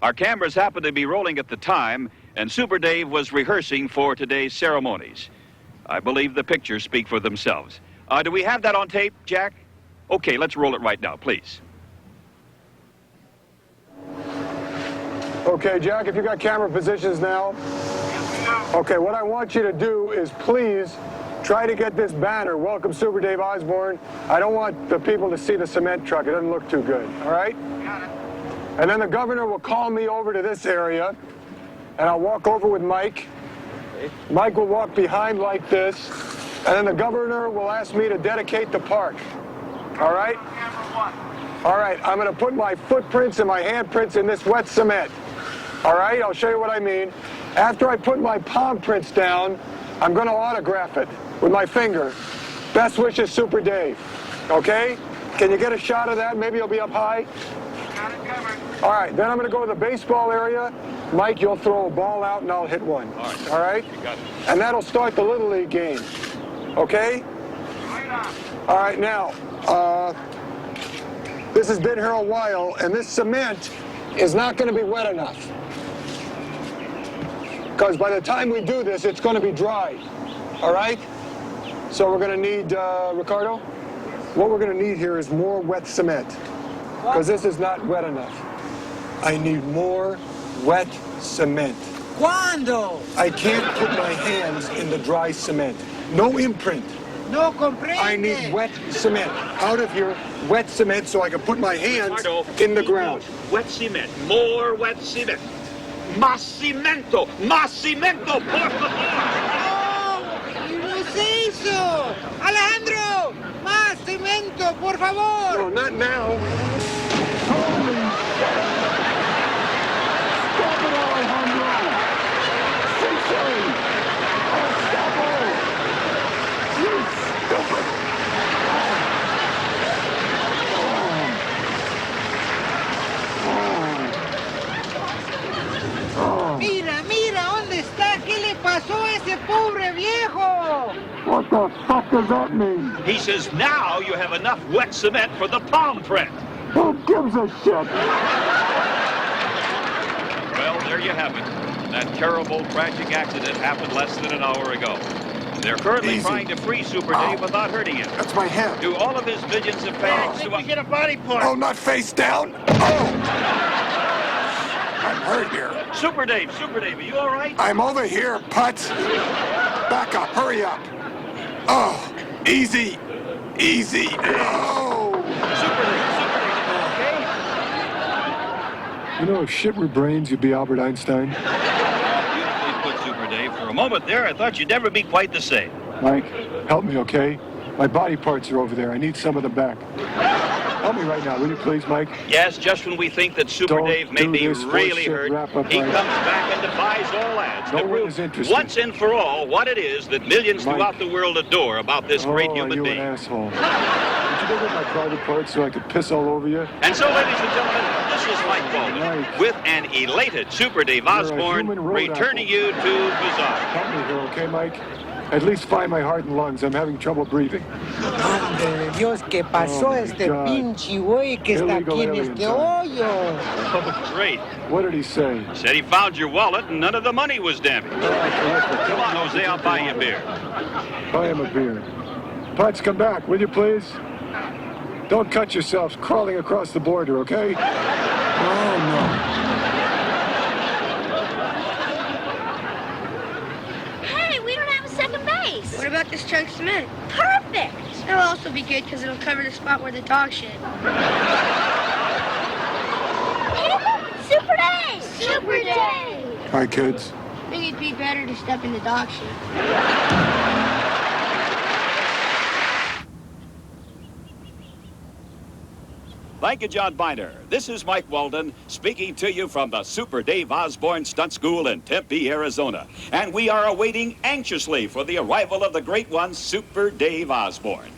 Our cameras happened to be rolling at the time, and Super Dave was rehearsing for today's ceremonies. I believe the pictures speak for themselves. Do we have that on tape, Jack? Okay, let's roll it right now, please. Okay, Jack, if you got camera positions now. Okay, what I want you to do is please try to get this banner, Welcome Super Dave Osborne. I don't want the people to see the cement truck. It doesn't look too good, all right? Got it. And then the governor will call me over to this area, and I'll walk over with Mike. Mike will walk behind like this, and then the governor will ask me to dedicate the park. All right? All right, I'm going to put my footprints and my handprints in this wet cement. All right, I'll show you what I mean. After I put my palm prints down, I'm going to autograph it with my finger. Best wishes, Super Dave. Okay? Can you get a shot of that? Maybe you'll be up high. Got it covered. All right, then I'm going to go to the baseball area. Mike, you'll throw a ball out and I'll hit one. All right? You got it. And that'll start the Little League game. Okay? All right, now, this has been here a while, and this cement is not going to be wet enough. Because by the time we do this, it's going to be dry. All right? So we're going to need, Ricardo, what we're going to need here is more wet cement. Because this is not wet enough. I need more wet cement. ¿Cuándo? I can't put my hands in the dry cement. No imprint. No comprende. I need wet cement. Out of here, wet cement so I can put my hands in the ground. Wet cement. More wet cement. Más cemento, por favor. ¡No! ¡No es eso! ¡Alejandro! ¡Más cemento, por favor! No, not now. Holy shit! Stop it, Alejandro! Seriously! Stop it! You stupid! Mira, mira, ¿dónde está? ¿Qué le pasó a ese pobre viejo? What the fuck does that mean? He says now you have enough wet cement for the palm print. Who gives a shit? Well, there you have it. That terrible, tragic accident happened less than an hour ago. They're currently trying to free Super Dave without hurting him. That's my head. Do all of his millions of fans I think we get a body part. Oh, not face down? Oh! I'm hurt here. Super Dave, are you all right? I'm over here, Putz. Back up, hurry up. Oh, easy, easy. Oh! Super Dave, okay? You know, if shit were brains, you'd be Albert Einstein. Beautifully put, Super Dave. For a moment there, I thought you'd never be quite the same. Mike, help me, okay? My body parts are over there. I need some of them back. Help me right now, will you please, Mike? Yes, just when we think that Super Don't Dave may do be this really horseshit hurt, wrap-up, he Mike. comes back and defies all odds No to one is prove interested. once and for all what it is that millions Mike. throughout the world adore about this great human you being. an asshole. Did you go get my private parts so I could piss all over you? And so, ladies and gentlemen, this is Mike Walden Mike. with an elated Super Dave Osborne human road returning apple. you to Bizarre. Help me here, okay, Mike? At least find my heart and lungs. I'm having trouble breathing. Madre de Dios, ¿qué pasó Oh, my este God. pinche güey que está Illegal aquí en alien este time. hoyo? Oh, great. What did he say? Said he found your wallet and none of the money was damaged. Come on, Jose, I'll buy you a beer. Buy him a beer. Putz, come back, will you please? Don't cut yourselves crawling across the border, okay? Oh, no. Hey, we don't have a second base. What about this chunk of cement? Perfect. It'll also be good because it'll cover the spot where the dog shit. Super Dave! Super Dave! Hi, kids. I think it'd be better to step in the dog shit. Thank you, John Byner. This is Mike Walden speaking to you from the Super Dave Osborne Stunt School in Tempe, Arizona. And we are awaiting anxiously for the arrival of the great one, Super Dave Osborne.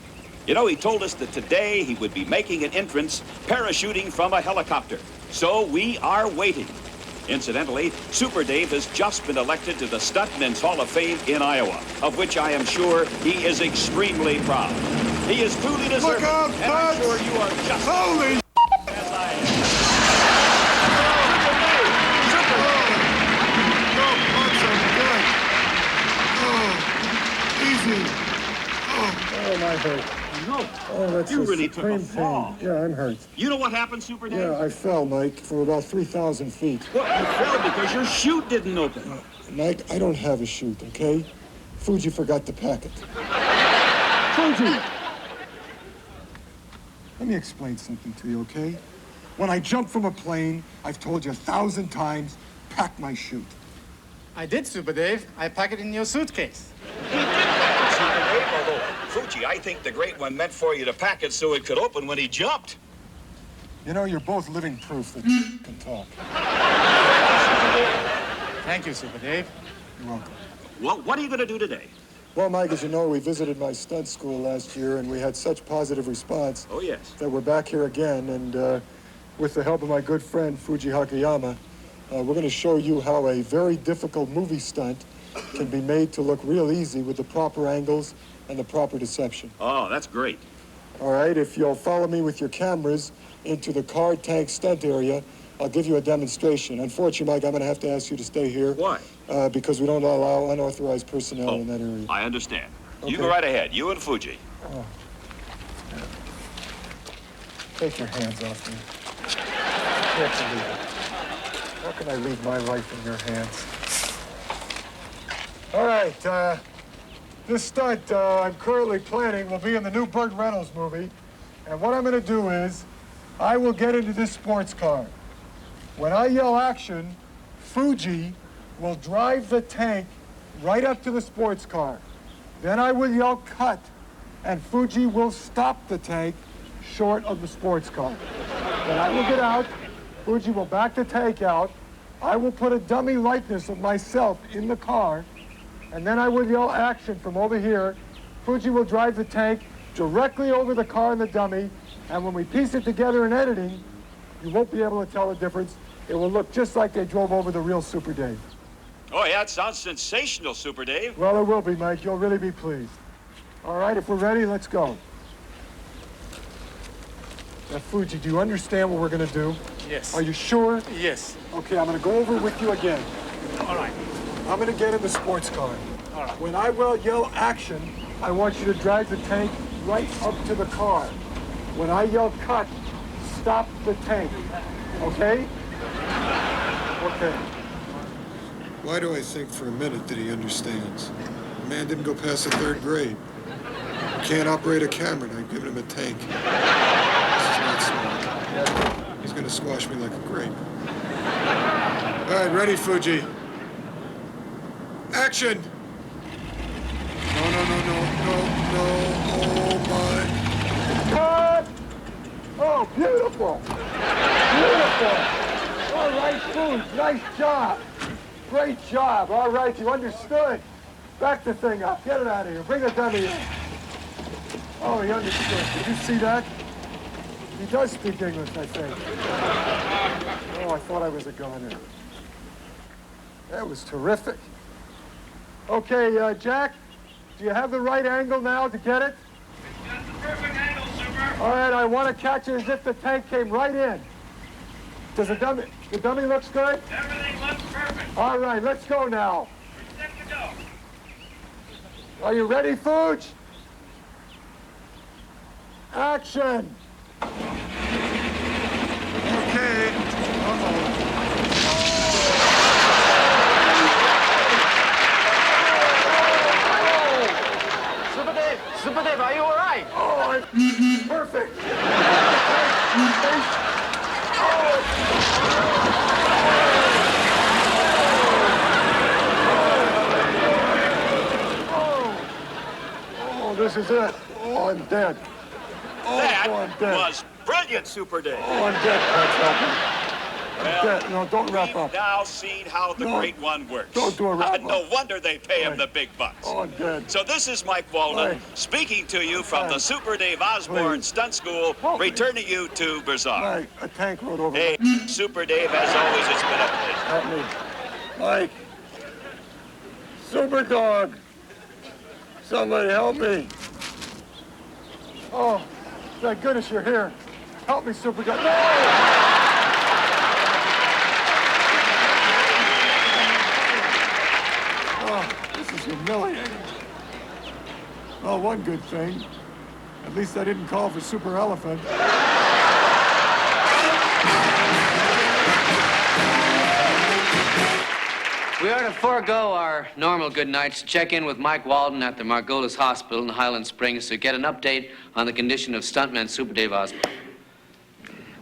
You know, he told us that today he would be making an entrance parachuting from a helicopter. So we are waiting. Incidentally, Super Dave has just been elected to the Stuntmen's Hall of Fame in Iowa, of which I am sure he is extremely proud. He is truly deserving, out, and I'm sure you are just Holy as I am. No, Putz, I'm good. Oh, easy. Oh, my hurt. No, Oh, that's you a really took a supreme fall. pain. Yeah, I'm hurt. You know what happened, Super Dave? Yeah, I fell, Mike, from about 3,000 feet. Well, you fell because your chute didn't open. Mike, I don't have a chute, okay? Fuji forgot to pack it. Fuji! Let me explain something to you, okay? When I jump from a plane, I've told you 1,000 times, pack my chute. I did, Super Dave. I packed it in your suitcase. Super Dave, although, Fuji, I think the great one meant for you to pack it so it could open when he jumped. You know, you're both living proof that can talk. Thank you, Super Dave. You're welcome. Well, what are you going to do today? Well, Mike, as you know, we visited my stunt school last year, and we had such positive response Oh, yes. that we're back here again, and with the help of my good friend, Fuji Hakayama, we're going to show you how a very difficult movie stunt can be made to look real easy with the proper angles and the proper deception. Oh, that's great. All right, if you'll follow me with your cameras into the car tank stunt area, I'll give you a demonstration. Unfortunately, Mike, I'm going to have to ask you to stay here. Why? Because we don't allow unauthorized personnel in that area. I understand. Okay. You go right ahead, you and Fuji. Oh. Take your hands off me. Can't believe it. How can I leave my life in your hands? All right, this stunt I'm currently planning will be in the new Burt Reynolds movie. And what I'm going to do is, I will get into this sports car. When I yell action, Fuji will drive the tank right up to the sports car. Then I will yell cut, and Fuji will stop the tank short of the sports car. Then I will get out, Fuji will back the tank out, I will put a dummy likeness of myself in the car, and then I will yell action from over here. Fuji will drive the tank directly over the car and the dummy, and when we piece it together in editing, you won't be able to tell the difference. It will look just like they drove over the real Super Dave. Oh, yeah, it sounds sensational, Super Dave. Well, it will be, Mike. You'll really be pleased. All right, if we're ready, let's go. Now, Fuji, do you understand what we're going to do? Yes. Are you sure? Yes. Okay, I'm going to go over with you again. All right. I'm going to get in the sports car. All right. When I will yell action, I want you to drag the tank right up to the car. When I yell cut, stop the tank. Okay? Okay. Why do I think for a minute that he understands? The man didn't go past the 3rd grade. Can't operate a camera, and I've given him a tank. This is not smart. He's gonna squash me like a grape. All right, ready, Fuji. Action! No, oh my. Cut! Oh, beautiful. Beautiful. All right, food. Nice job. Great job. All right, you understood. Back the thing up. Get it out of here. Bring the dummy in. Oh, he understood. Did you see that? He does speak English, I think. Oh, I thought I was a goner. That was terrific. Okay, Jack, do you have the right angle now to get it? It's got the perfect angle, Super. All right, I want to catch it as if the tank came right in. Does the dummy looks good? Everything looks perfect. All right, let's go now. We're set to go. Are you ready, Fuge? Action! Okay. Super Dave, are you all right? Oh, perfect. Oh, this is it. Oh, I'm dead. Oh, I'm dead. Was brilliant, Super Dave. Oh, I'm dead. I'm dead. No, don't wrap up. We've now seen how the Great One works. Don't do a wrap up. No wonder they pay him the big bucks. Oh, I'm dead. So this is Mike Walden speaking to you from the Super Dave Osborne Stunt School, returning you to Bizarre. Mike, a tank rode over. Hey, Super Dave, as always, it's been a pleasure. Help me. Mike. Super Dog. Somebody help me. Oh, thank goodness you're here. Help me, Super Dog. No! This is humiliating. Well, one good thing. At least I didn't call for Super Elephant. We are to forego our normal good nights to check in with Mike Walden at the Margolis Hospital in Highland Springs to get an update on the condition of stuntman Super Dave Osborne.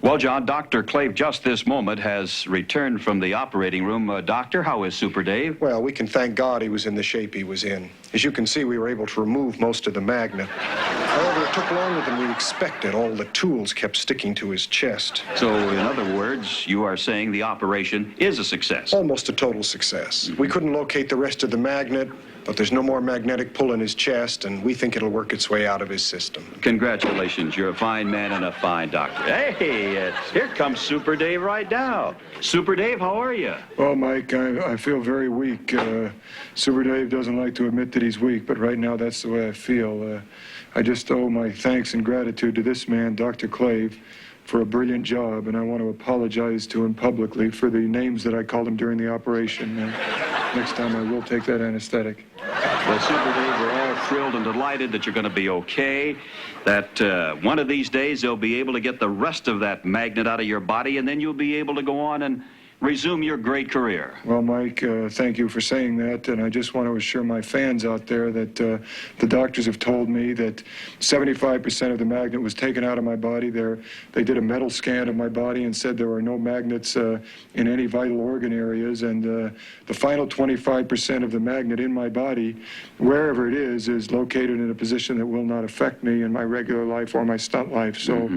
Well, John, Dr. Clave just this moment has returned from the operating room. Doctor, how is Super Dave? Well, we can thank God he was in the shape he was in. As you can see, we were able to remove most of the magnet. However, it took longer than we expected. All the tools kept sticking to his chest. So, in other words, you are saying the operation is a success? Almost a total success. We couldn't locate the rest of the magnet, but there's no more magnetic pull in his chest, and we think it'll work its way out of his system. Congratulations. You're a fine man and a fine doctor. Hey, here comes Super Dave right now. Super Dave, how are you? Well, Mike, I feel very weak. Super Dave doesn't like to admit that he's weak, but right now that's the way I feel. I just owe my thanks and gratitude to this man, Dr. Clave, for a brilliant job, and I want to apologize to him publicly for the names that I called him during the operation. Next time I will take that anesthetic. Well, Super Dave, we're all thrilled and delighted that you're going to be okay, that one of these days they'll be able to get the rest of that magnet out of your body, and then you'll be able to go on and resume your great career. Well, Mike, thank you for saying that, and I just want to assure my fans out there that the doctors have told me that 75% of the magnet was taken out of my body. They did a metal scan of my body and said there were no magnets in any vital organ areas, and the final 25% of the magnet in my body, wherever it is located in a position that will not affect me in my regular life or my stunt life. So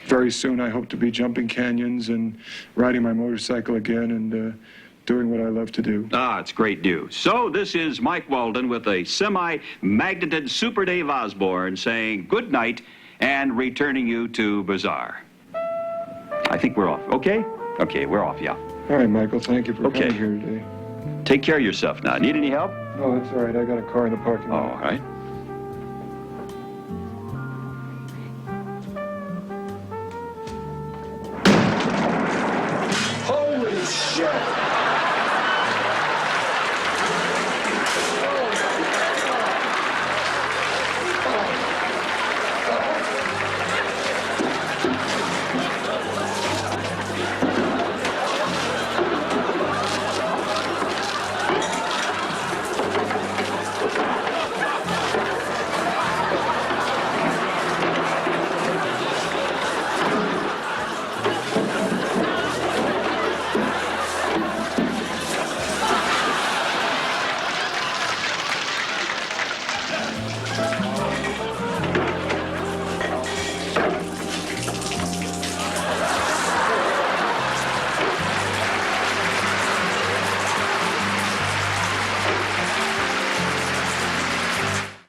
very soon I hope to be jumping canyons and riding my motorcycle again and doing what I love to do. Ah, it's great news. So this is Mike Walden with a semi-magneted Super Dave Osborne saying good night and returning you to Bizarre. I think we're off. Okay? Okay, we're off, yeah. All right, Michael, thank you for coming here today. Take care of yourself now. Need any help? No, that's all right. I got a car in the parking lot. All right. Holy shit!